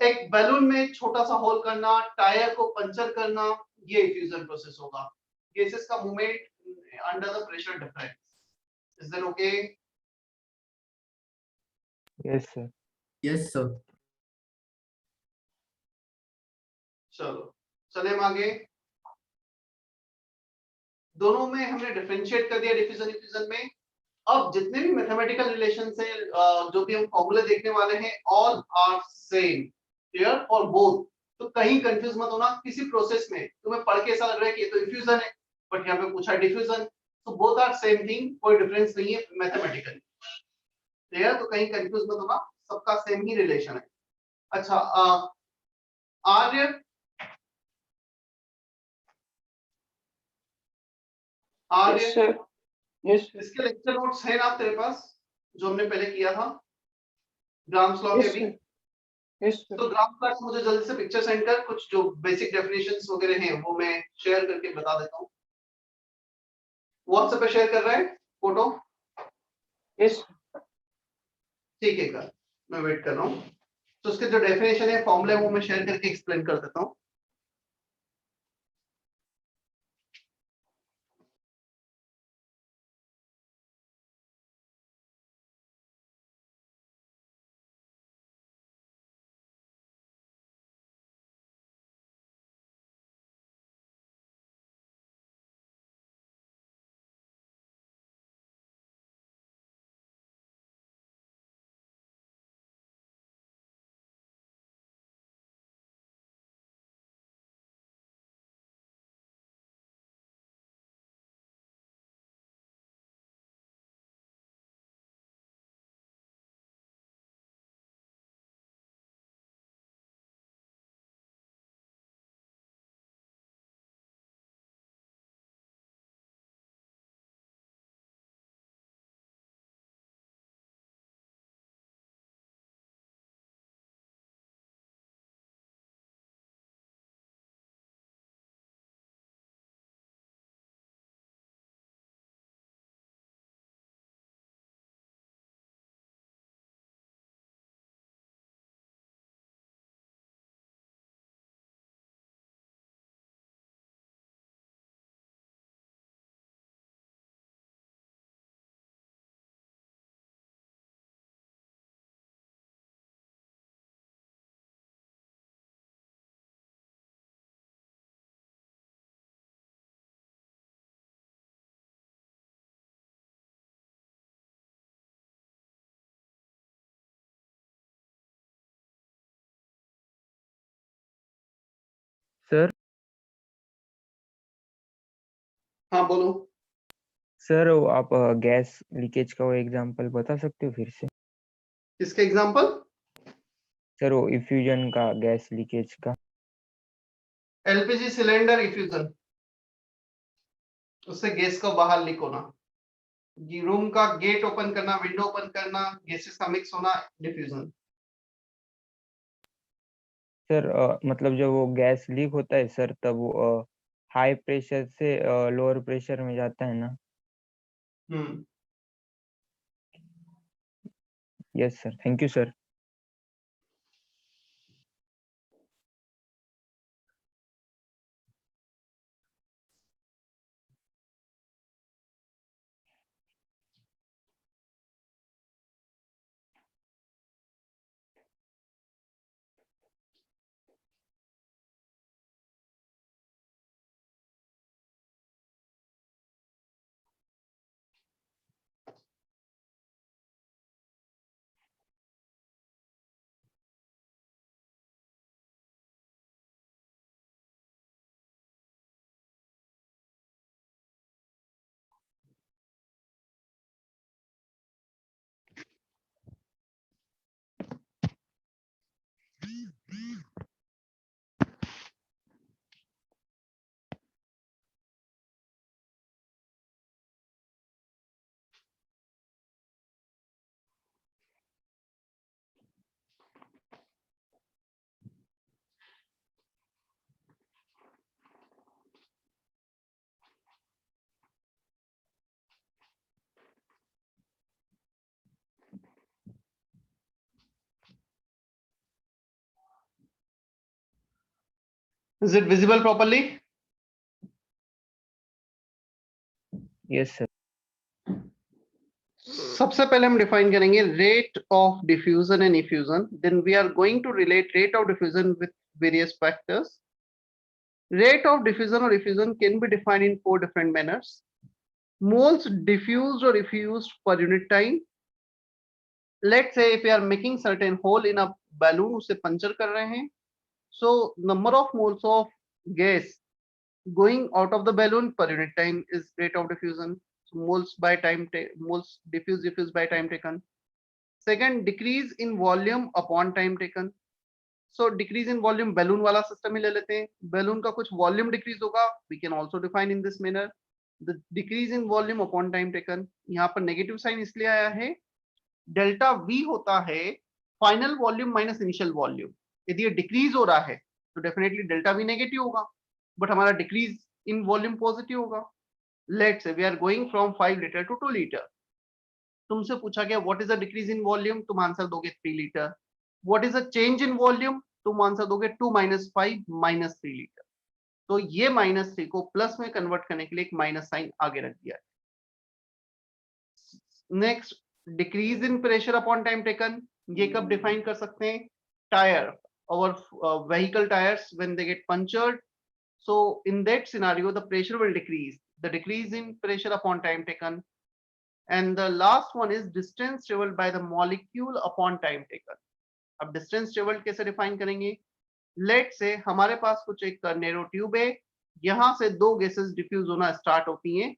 एक बैलून में छोटा सा होल करना, टायर को पंचर करना, ये diffusion प्रोसेस होगा. गैसेस का movement under the pressure difference. Is that okay? Yes sir. Yes, sir. चलो चले हम आगे. दोनों में हमने डिफरेंशिएट कर दिया डिफ्यूजन इफ्यूजन में. अब जितने भी मैथमेटिकल रिलेशंस हैं, जो भी हम फॉर्मूले देखने वाले हैं, all are same, clear for both. तो कहीं कंफ्यूज मत होना. किसी प्रोसेस में तुम्हें पढ़ के ऐसा लग रहा है कि ये तो इफ्यूजन है, बट यहाँ पे पूछा डिफ्यूजन. तो बोथ आर सेम थिंग, कोई डिफरेंस नहीं है मैथमेटिकली, क्लियर. तो कहीं कंफ्यूज मत होना, सबका सेम ही रिलेशन है. अच्छा, आर्य, Yes, sir. Yes, sir. इसके लेक्चर नोट्स हैं ना तेरे पास, जो हमने पहले किया था ग्राम्स लॉ के Yes, भी? sir. Yes, sir. तो ग्राम्स लॉ को मुझे जल्दी से पिक्चर सेंड कर. कुछ जो बेसिक डेफिनेशंस वगैरह हैं वो मैं शेयर करके बता देता हूँ. व्हाट्सएप पे शेयर कर रहा है फोटो? Yes, sir. ठीक है, कर, मैं वेट कर रहा हूँ. तो उसके जो डेफिनेशन है, फॉर्मूले, वो मैं शेयर करके एक्सप्लेन कर देता हूँ. सर. हाँ बोलो. सर वो आप गैस लीकेज का वो एग्जांपल बता सकते हो फिर से? किसके एग्जांपल? सर वो इफ्यूजन का, गैस लीकेज का. एलपीजी सिलेंडर इफ्यूजन, उससे गैस का बाहर लीक होना. रूम का गेट ओपन करना, विंडो ओपन करना, गैसेस का मिक्स होना, डिफ्यूजन. सर मतलब जब वो गैस लीक होता है सर, तब वो हाई प्रेशर से लोअर प्रेशर में जाता है ना? Yes sir. Thank you sir. Is it visible properly? Yes sir. सबसे पहले हम डिफाइन करेंगे rate of diffusion and effusion, then we are going to relate rate of diffusion with various factors. Rate of diffusion or effusion can be defined in 4 different manners. Moles diffused or effused per unit time. Let's say if we are making certain hole in a balloon, उसे पंचर कर रहे हैं, so number of moles of gas going out of the balloon per unit time is rate of diffusion. So moles by time, moles diffused by time taken. Second, decrease in volume upon time taken. So decrease in volume, balloon वाला system ही ले लेते हैं. Balloon का कुछ volume decrease होगा, we can also define in this manner. The decrease in volume upon time taken. यहाँ पर negative sign इसलिए आया है, डेल्टा V होता है final volume minus initial volume. यदि ये डिक्रीज हो रहा है तो डेफिनेटली डेल्टा V नेगेटिव होगा, बट हमारा डिक्रीज इन वॉल्यूम पॉजिटिव होगा. Let's say we are going from 5 litre to 2 litre. तुमसे पूछा गया what is the decrease in volume, तुम आंसर दोगे 3 litre. What is the change in volume, तुम आंसर दोगे 2 - 5 - 3 लीटर. तो ये -3 को प्लस में कन्वर्ट करने के लिए एक माइनस साइन आगे रख दिया. Next, decrease in pressure upon time taken. ये कब डिफाइन कर सकते हैं, टायर और vehicle tires when they get punctured. So in that scenario the pressure will decrease, the decrease in pressure upon time taken. And the last one is distance traveled by the molecule upon time taken. अब distance traveled कैसे डिफाइन करेंगे. लेट से हमारे पास कुछ एक नैरो ट्यूब है, यहां से दो गैसेस डिफ्यूज होना स्टार्ट होती हैं.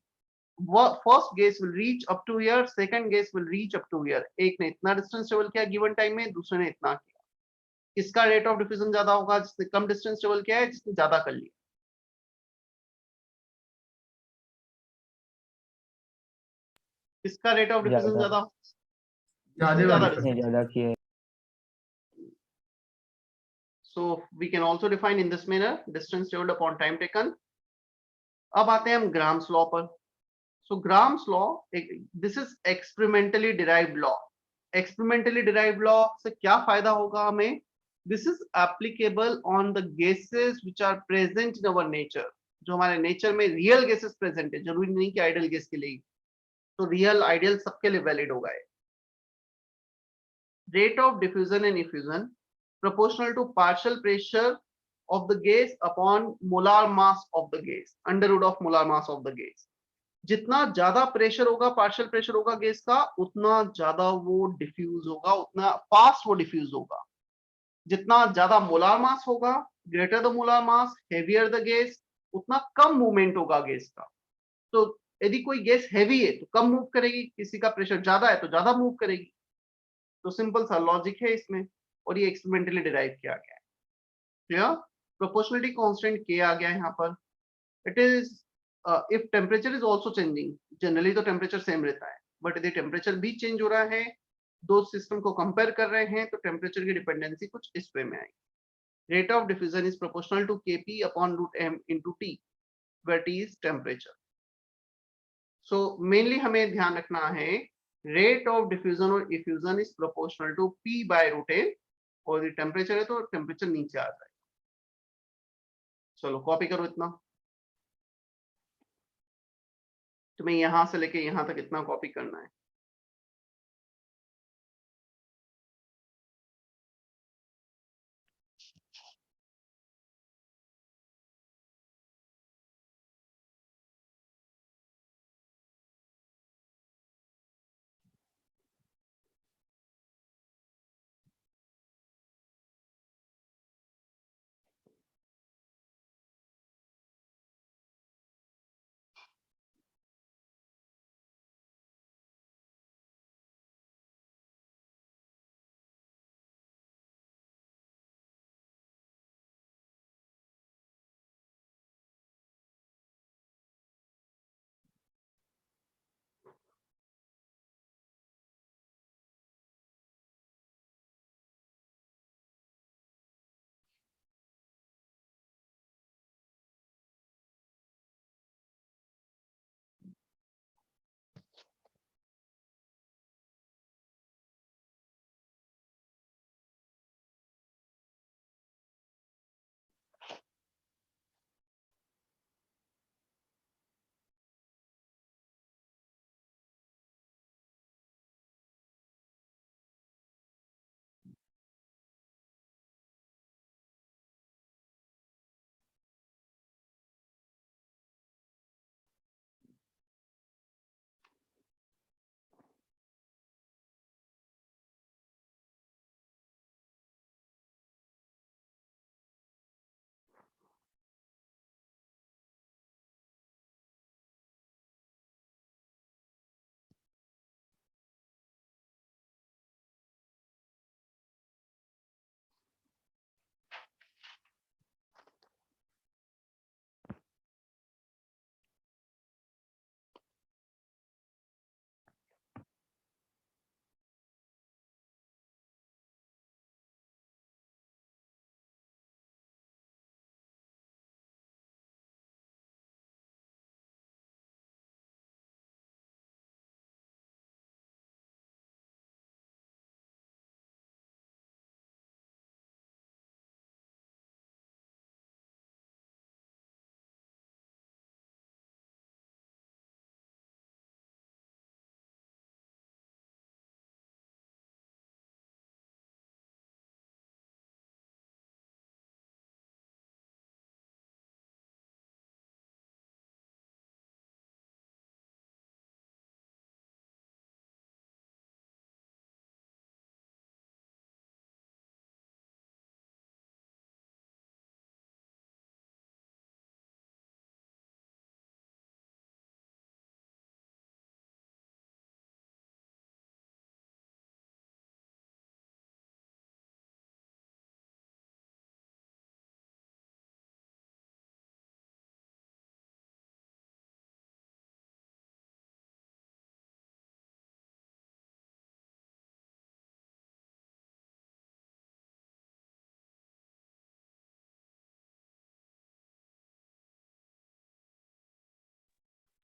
First gas will reach up to here, second gas will reach up to here. एक ने इतना डिस्टेंस ट्रेवल किया गिवन टाइम में, दूसरे ने इतना किया. इसका रेट ऑफ डिफ्यूजन ज्यादा होगा जिसने कम डिस्टेंस ट्रेवल किया है, जिसने ज्यादा कर लिया. इसका रेट ऑफ डिफ्यूजन ज्यादा ज्यादा इसने ज्यादा किया है. So we can also define in this manner distance traveled upon time taken. अब आते हैं हम ग्राम्स लॉ पर. So Gram's law, this is experimentally derived law. Experimentally derived law से क्या फायदा होगा हमें? This is applicable on the gases which are present in our nature. जो हमारे नेचर में रियल गैसेस प्रेजेंट है, जरूरी नहीं कि आइडियल गैस के लिए, तो रियल आइडियल सबके लिए वैलिड होगा. Rate of diffusion and effusion proportional to partial pressure of the gas upon molar mass of the gas, under root of molar mass of the gas. जितना ज्यादा प्रेशर होगा, पार्शियल प्रेशर होगा गैस का, उतना ज्यादा वो डिफ्यूज होगा, उतना फास्ट वो डिफ्यूज होगा. जितना ज्यादा मोलार मास होगा, greater the molar mass, heavier the gas, उतना कम मूवमेंट होगा गैस का. तो यदि कोई गैस हैवी है तो कम मूव करेगी, किसी का प्रेशर ज्यादा है तो ज्यादा मूव करेगी. तो सिंपल सा लॉजिक है इसमें, और ये एक्सपेरिमेंटली डिराइव किया गया है. क्लियर. प्रोपोर्शनलिटी कांस्टेंट के आ गया है यहाँ पर. It is if temperature is also changing, generally तो टेम्परेचर सेम रहता है, बट यदि टेम्परेचर भी चेंज हो रहा है, दो सिस्टम को कंपेयर कर रहे हैं, तो टेम्परेचर की डिपेंडेंसी कुछ इस वे में आएगी. Rate of diffusion is proportional to Kp upon root m into T, where T is temperature. So mainly हमें ध्यान रखना है, रेट ऑफ डिफ्यूजन और effusion is proportional to P by root m, और यदि टेम्परेचर है तो टेम्परेचर नीचे आ जाएगा. चलो कॉपी करो इतना. तुम्हें यहां से लेके यहां तक इतना कॉपी करना है.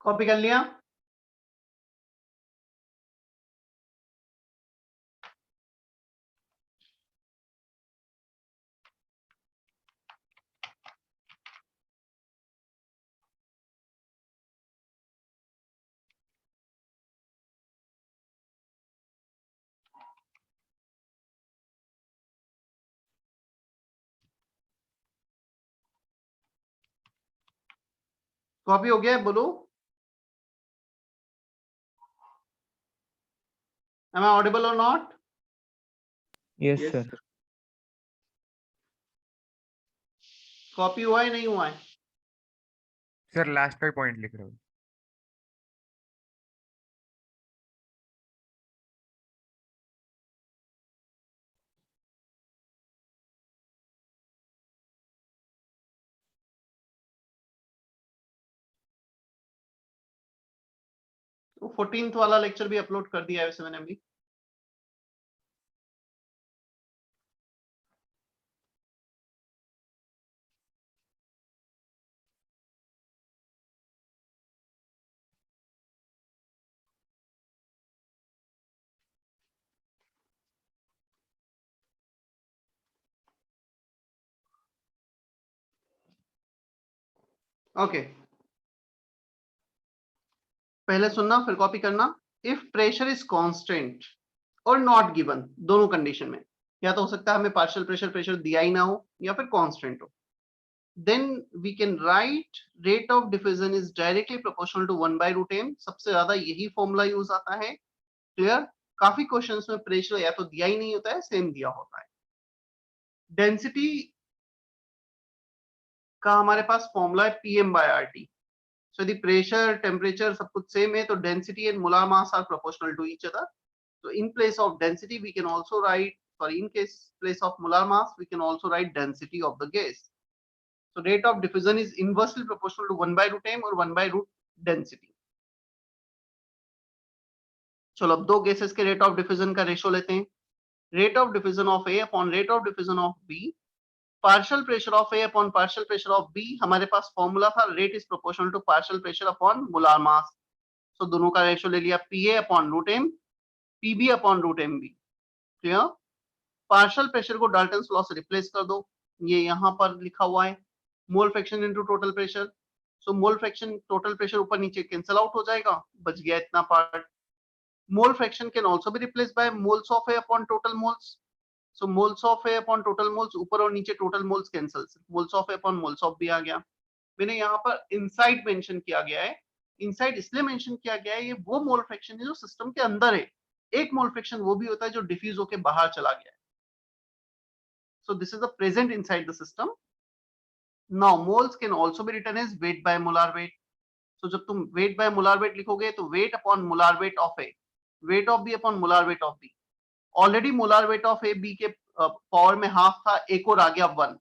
कॉपी कर लिया? कॉपी हो गया है? बोलो, am I audible or not? Yes sir. Copy हुआ है नहीं हुआ है? सर लास्ट पे पॉइंट लिख रहा हूँ। तो 14th वाला लेक्चर भी अपलोड कर दिया है वैसे मैंने अभी। ओके, पहले सुनना फिर कॉपी करना। इफ प्रेशर इज कांस्टेंट और नॉट गिवन, दोनों कंडीशन में, या तो हो सकता है हमें पार्शियल प्रेशर प्रेशर दिया ही ना हो या फिर कांस्टेंट हो, then we can write rate of diffusion is directly proportional to 1 by root m। सबसे ज्यादा यही फॉर्मूला यूज आता है। क्लियर? काफी क्वेश्चंस में प्रेशर या तो दिया ही नहीं होता है, सेम दिया होता है। डेंसिटी का हमारे पास फॉर्मूला है pm by rt। सो यदि प्रेशर टेम्परेचर सब कुछ सेम है तो density and molar mass are proportional to each other. So in place of density we can also write, sorry, in place of molar mass we can also write density of the gas। So rate of diffusion is inversely proportional to 1 by root m or 1 by root density। चलो अब दो गैसेस के रेट ऑफ डिफ्यूजन का रेशो लेते हैं। Rate of diffusion of A upon rate of diffusion of B, partial pressure of A upon partial pressure of B. हमारे पास फॉर्मूला था rate is proportional to partial pressure upon molar mass. सो दोनों का रेशो ले लिया, P A upon root M, P B upon root M B. Clear? Partial pressure को डाल्टन्स लॉ से रिप्लेस कर दो, ये यहाँ पर लिखा हुआ है mole fraction into total pressure. So mole fraction total pressure ऊपर नीचे कैंसिल आउट हो जाएगा, बच गया इतना part. Mole fraction can also be replaced by moles of A upon total moles। So moles of A upon total moles, ऊपर और नीचे total moles cancel, moles of A upon moles of B आ गया। मैंने यहाँ पर inside mention किया गया है। inside इसलिए mention किया गया है, ये वो mole fraction है जो सिस्टम के अंदर है। एक mole fraction वो भी होता है जो डिफ्यूज होकर बाहर चला गया है। So this is the present inside the system। Now moles can also be written as weight by molar weight। So जब तुम weight by molar weight लिखोगे तो weight upon molar weight of A, weight of B upon molar weight of B। Already molar weight of A B के पावर में हाफ था, एक और आ गया 1।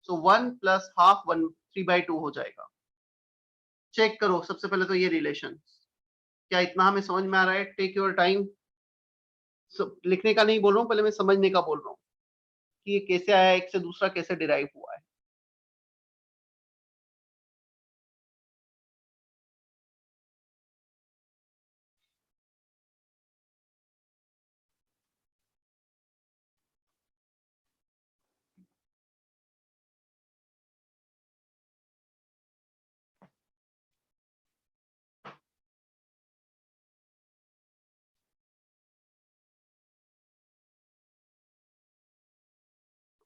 सो 1 प्लस हाफ 1, 3/2 हो जाएगा। चेक करो सबसे पहले तो ये रिलेशन, क्या इतना हमें समझ में आ रहा है? Take your time. लिखने का नहीं बोल रहा हूँ, पहले मैं समझने का बोल रहा हूँ कि ये कैसे आया, एक से दूसरा कैसे डिराइव हुआ है।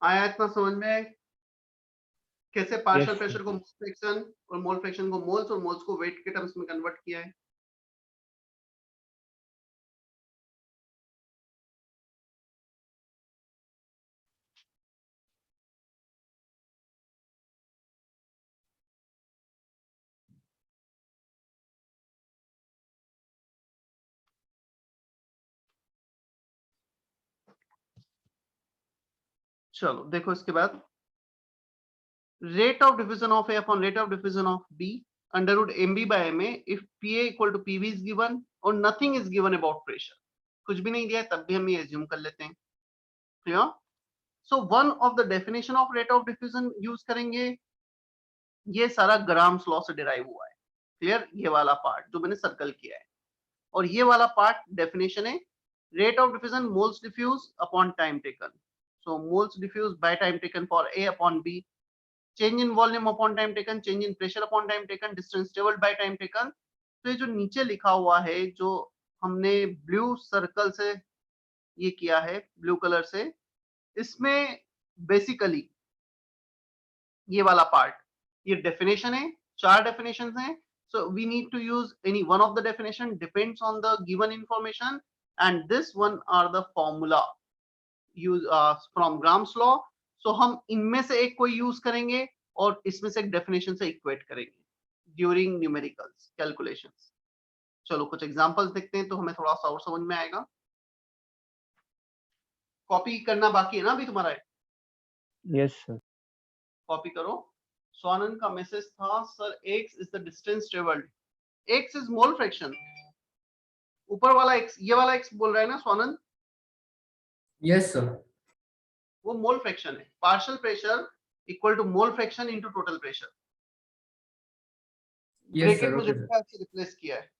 आया इतना समझ में? कैसे पार्शियल प्रेशर को मोल फ्रैक्शन और मोल फ्रैक्शन को मोल्स और मोल्स को वेट के टर्म्स में कन्वर्ट किया है। चलो देखो इसके बाद, rate of diffusion of A upon rate of diffusion of B under root mb by ma if Pa equal to Pv is given or nothing is given about pressure। कुछ भी नहीं दिया है तब भी हम ये assume कर लेते हैं। Clear? So one of the definition of rate of diffusion use करेंगे, ये सारा ग्राम्स लॉ से डिराइव हुआ है। क्लियर? ये वाला पार्ट जो मैंने सर्कल किया है, और ये वाला पार्ट डेफिनेशन है, rate of diffusion moles diffuse upon time taken, so moles diffuse by time taken for A upon B, change in volume upon time taken, change in pressure upon time taken, distance travelled by time taken. तो ये जो नीचे लिखा हुआ है, जो हमने ब्लू सर्कल से ये किया है, ब्लू कलर से, इसमें बेसिकली ये वाला पार्ट, ये डेफिनेशन है, 4 डेफिनेशंस हैं, so we need to use any one of the definition, depends on the given information, and this one are the formula use from Gram's law, so हम इनमें से एक कोई यूज करेंगे और इसमें से एक डेफिनेशन से इक्वेट करेंगे ड्यूरिंग न्यूमेरिकल्स कैलकुलेशंस। चलो कुछ एग्जांपल्स देखते हैं तो हमें थोड़ा सा और समझ में आएगा। कॉपी करना बाकी है ना अभी तुम्हारा? Yes sir. कॉपी करो। स्वानंद का मैसेज था, sir x is the distance travelled, x is mole fraction, ऊपर वाला x, ये वाला x बोल रहा है ना स्वानंद? Yes sir. वो मोल फ्रैक्शन है, partial pressure equal to mole fraction into total pressure. Yes sir, bracket मुझे ओके सर। पता है से रिप्लेस किया है।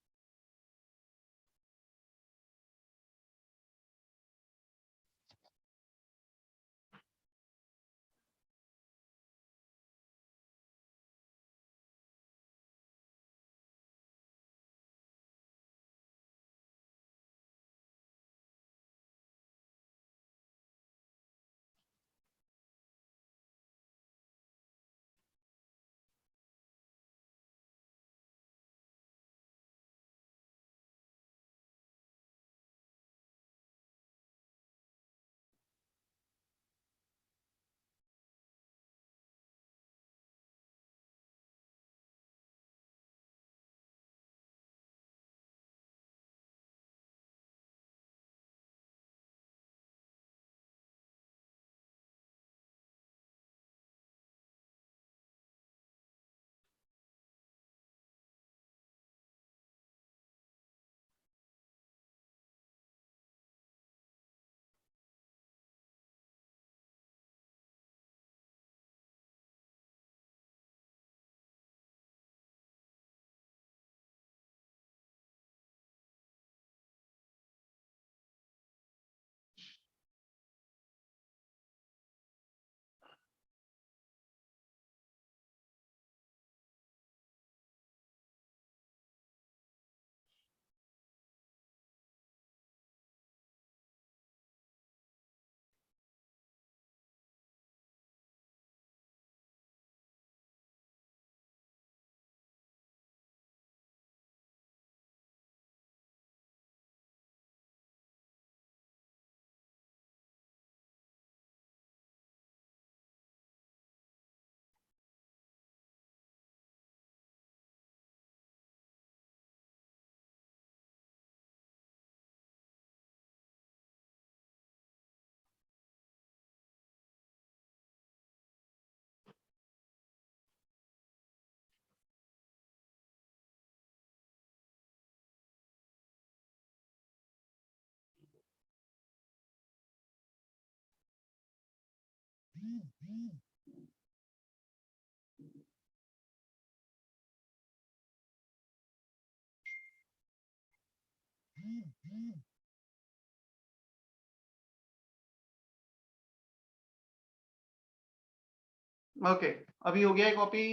ओके, अभी हो गया है कॉपी?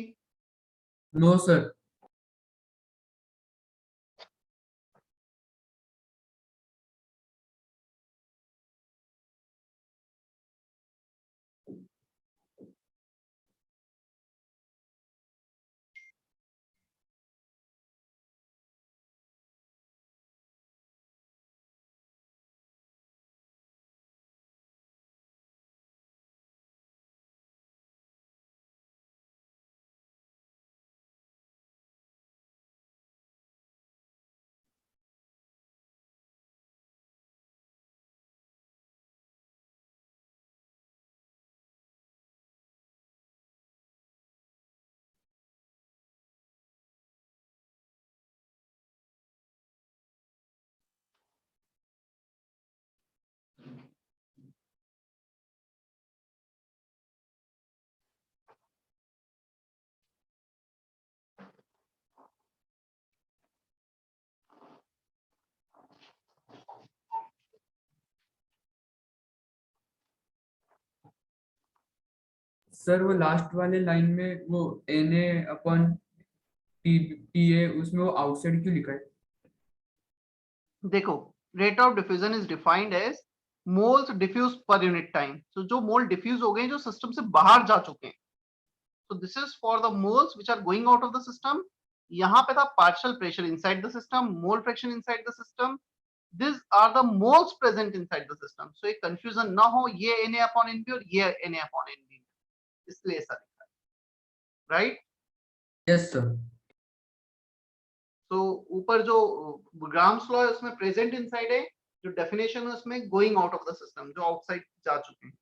No sir. सर वो लास्ट वाले लाइन में वो Na/TA उसमें वो आउटसाइड क्यों लिखा है? देखो, rate of diffusion is defined as moles diffuse per unit time. तो जो मोल डिफ्यूज हो गए जो सिस्टम से बाहर जा चुके हैं, so this is for the moles which are going out of the system। यहाँ पे था partial pressure inside the system, mole fraction inside the system, these are the moles present inside the system। so एक confusion ना हो, ये Na upon Nb और ये Na upon Nb, इसलिए ऐसा लिखा है, राइट। Yes sir. तो ऊपर जो ग्राम्स लॉ है उसमें प्रेजेंट इनसाइड है, जो डेफिनेशन है उसमें going out of the system, जो आउटसाइड जा चुके हैं।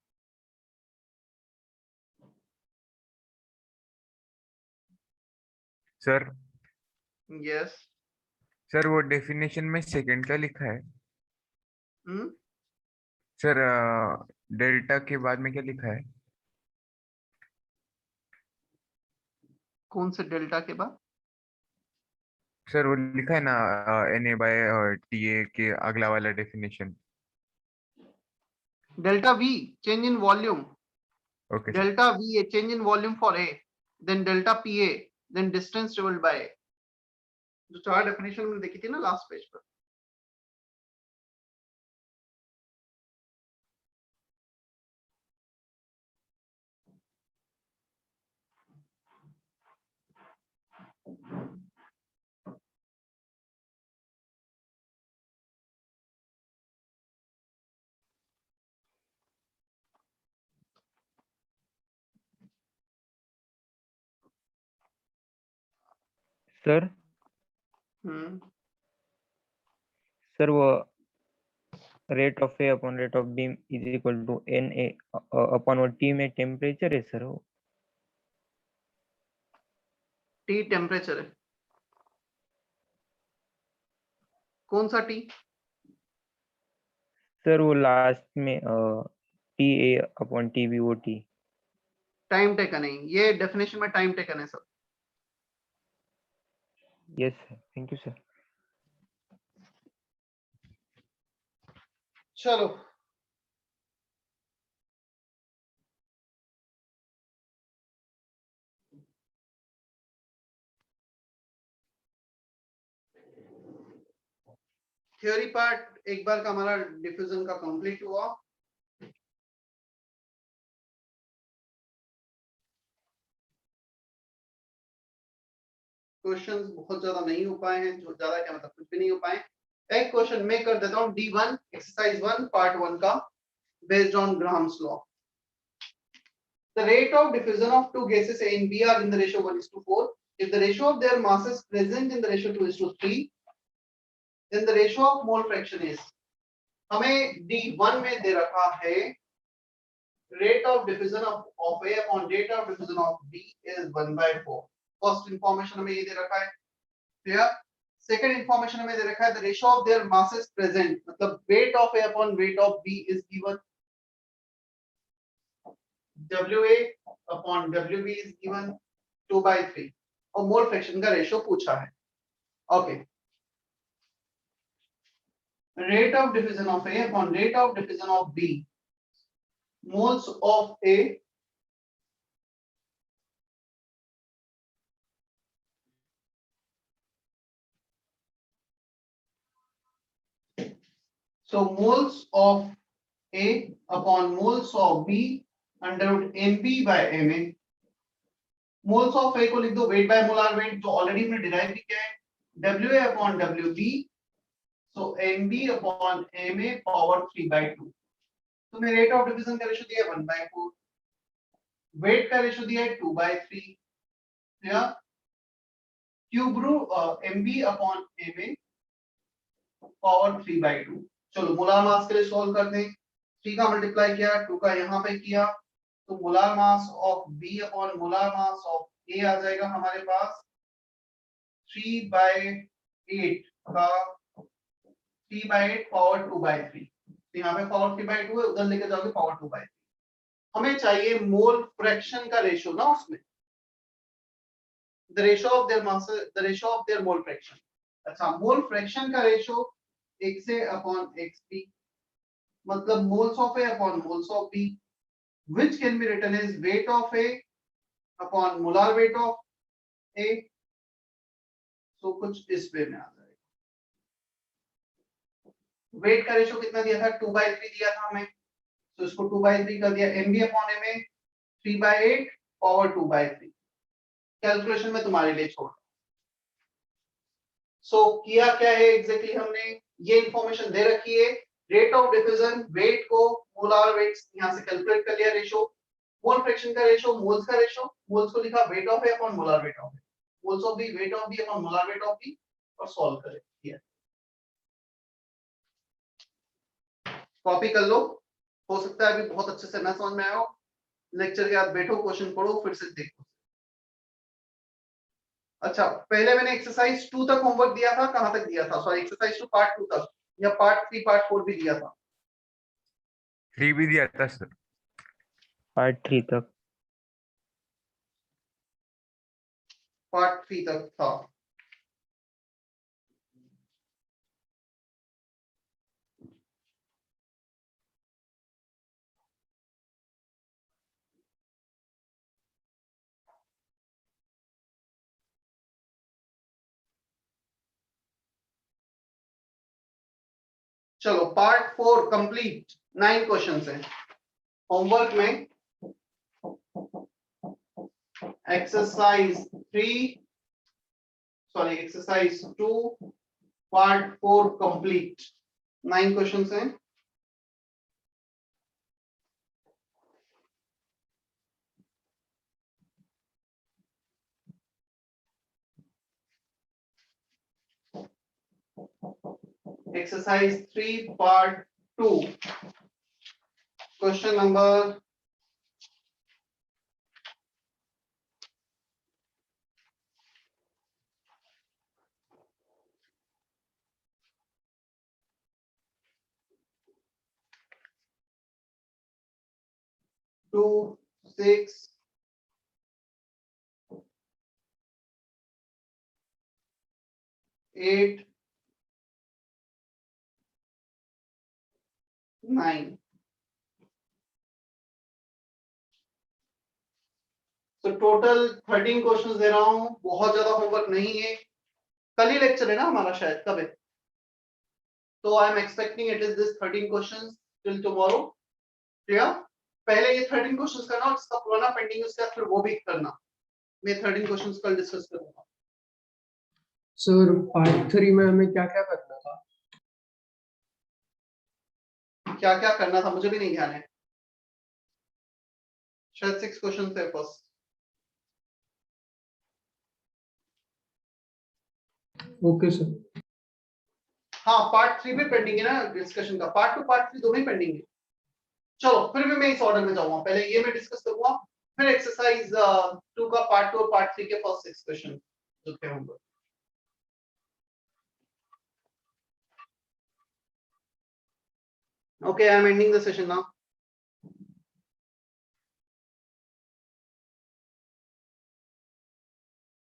Sir yes. सर वो डेफिनेशन में सेकंड क्या लिखा है? सर डेल्टा के बाद में क्या लिखा है? कौन से डेल्टा के बाद? सर वो लिखा है ना Na/TA के अगला वाला definition. Delta V change in volume, okay sir. delta V a change in volume for A, then delta PA, then distance traveled by A। जो चार डेफिनेशन में देखी थी ना लास्ट पेज पर। सर सर वो rate of A upon rate of B is equal to Na upon वो टी में टेम्परेचर है सर। वो T टेम्परेचर है। कौन सा T? सर वो लास्ट में TA अपॉन TB वो T। टाइम टेकन है, ये डेफिनेशन में टाइम टेकन है sir. Yes sir, thank you sir. चलो थ्योरी पार्ट एक बार का हमारा डिफ्यूजन का कंप्लीट हुआ। क्वेश्चंस बहुत ज्यादा नहीं हो पाए हैं, जो ज्यादा क्या मतलब कुछ भी नहीं हो पाए। एक क्वेश्चन मैं कर देता हूं, D1 एक्सरसाइज 1 पार्ट 1 का, based on grams law. The rate of diffusion of two gases A and B are in the ratio 1:4. If the ratio of their masses present in the ratio 2:3, then the ratio of mole fraction is। हमें D1 में दे रखा है rate of diffusion of A upon rate of diffusion of B is 1/4। First information हमें ये दे रखा है, क्लियर। सेकंड इंफॉर्मेशन हमें दे रखा है the ratio of their masses present, मतलब weight of A upon weight of B is given, WA upon WB is given 2/3, और मोल फ्रैक्शन का रेशियो पूछा है। Okay, rate of diffusion of A upon rate of diffusion of B, moles of A so moles of A upon moles of B under root MB by MA। Moles of A को लिख दो वेट बाय मोलार वेट, जो ऑलरेडी हमने डिराइव भी किया है, WA upon WB, so MB upon MA power 3/2। तो मैं रेट ऑफ डिवीजन का रेशियो दिया है 1/4, वेट का रेशियो दिया है 2/3, या cube root MB upon MA power 3/2। चलो मोलार मास के लिए सॉल्व करते हैं। 3 का मल्टीप्लाई किया, 2 का यहाँ पे किया, तो molar mass of B upon molar mass of A आ जाएगा हमारे पास 3/8 का 3/8 पावर 2/3। तो यहाँ पे पावर 3/2 है, उधर लेके जाओगे पावर 2/3। हमें चाहिए मोल फ्रैक्शन का रेशियो ना, उसमें the ratio of their mass, the ratio of their mole fraction. अच्छा, मोल फ्रैक्शन का ratio x A upon xb, मतलब moles of A upon moles of B। which can be written as weight of A upon molar weight of A. So कुछ इस वे में आ जाएगा। वेट का रेशो कितना दिया था 2/3 दिया था हमें, तो इसको 2/3 कर दिया, MB अपॉन M में 3/8 पावर 2/3। कैलकुलेशन में तुम्हारे लिए छोड़। सो किया क्या है एग्जैक्टली हमने ये इंफॉर्मेशन दे रखी है, रेट ऑफ डिफ्यूजन, वेट को मोलार वेट्स यहां से कैलकुलेट कर लिया, रेशो मोल फ्रैक्शन का रेशो, मोल्स का रेशो, मोल्स को लिखा weight of A upon molar weight of A, moles of B weight of B upon molar weight of B, और सॉल्व करें। कॉपी कर लो, हो सकता है अभी बहुत अच्छे से ना समझ में आया हो, लेक्चर के बाद बैठो, क्वेश्चन पढ़ो, फिर से देखो। अच्छा, पहले मैंने एक्सरसाइज 2 तक होमवर्क दिया था, कहां तक दिया था? सॉरी, एक्सरसाइज 2 पार्ट 2 तक, या पार्ट 3 पार्ट 4 भी दिया था? 3 भी दिया था सर। पार्ट 3 तक। पार्ट 3 तक था। चलो पार्ट 4 कंप्लीट, 9 क्वेश्चंस हैं होमवर्क में। एक्सरसाइज 2 पार्ट 4 कंप्लीट, 9 क्वेश्चंस हैं। Exercise 3 part 2, question number 2, 6, 8, 9। तो टोटल 13 क्वेश्चंस दे रहा हूं, बहुत ज्यादा होमवर्क नहीं है। कल ही लेक्चर है ना हमारा, शायद कब है? तो I am expecting it is this 13 questions till tomorrow. Clear? पहले ये 13 क्वेश्चंस करना, और जिसका पुराना पेंडिंग है उसके बाद फिर वो भी करना। मैं 13 क्वेश्चंस कल डिस्कस करूंगा। सर पार्ट 3 में हमें क्या क्या करना था? क्या क्या करना था मुझे भी नहीं ध्यान है, शायद 6 क्वेश्चन थे फर्स्ट। Okay sir. हाँ, पार्ट 3 भी पेंडिंग है ना डिस्कशन का, पार्ट 2 पार्ट 3 दोनों ही पेंडिंग है। चलो फिर भी मैं इस ऑर्डर में जाऊंगा, पहले ये मैं डिस्कस करूंगा, फिर एक्सरसाइज 2 का पार्ट 2 और पार्ट 3 के फर्स्ट 6 क्वेश्चन जो थे होंगे। Okay, I am ending the session now.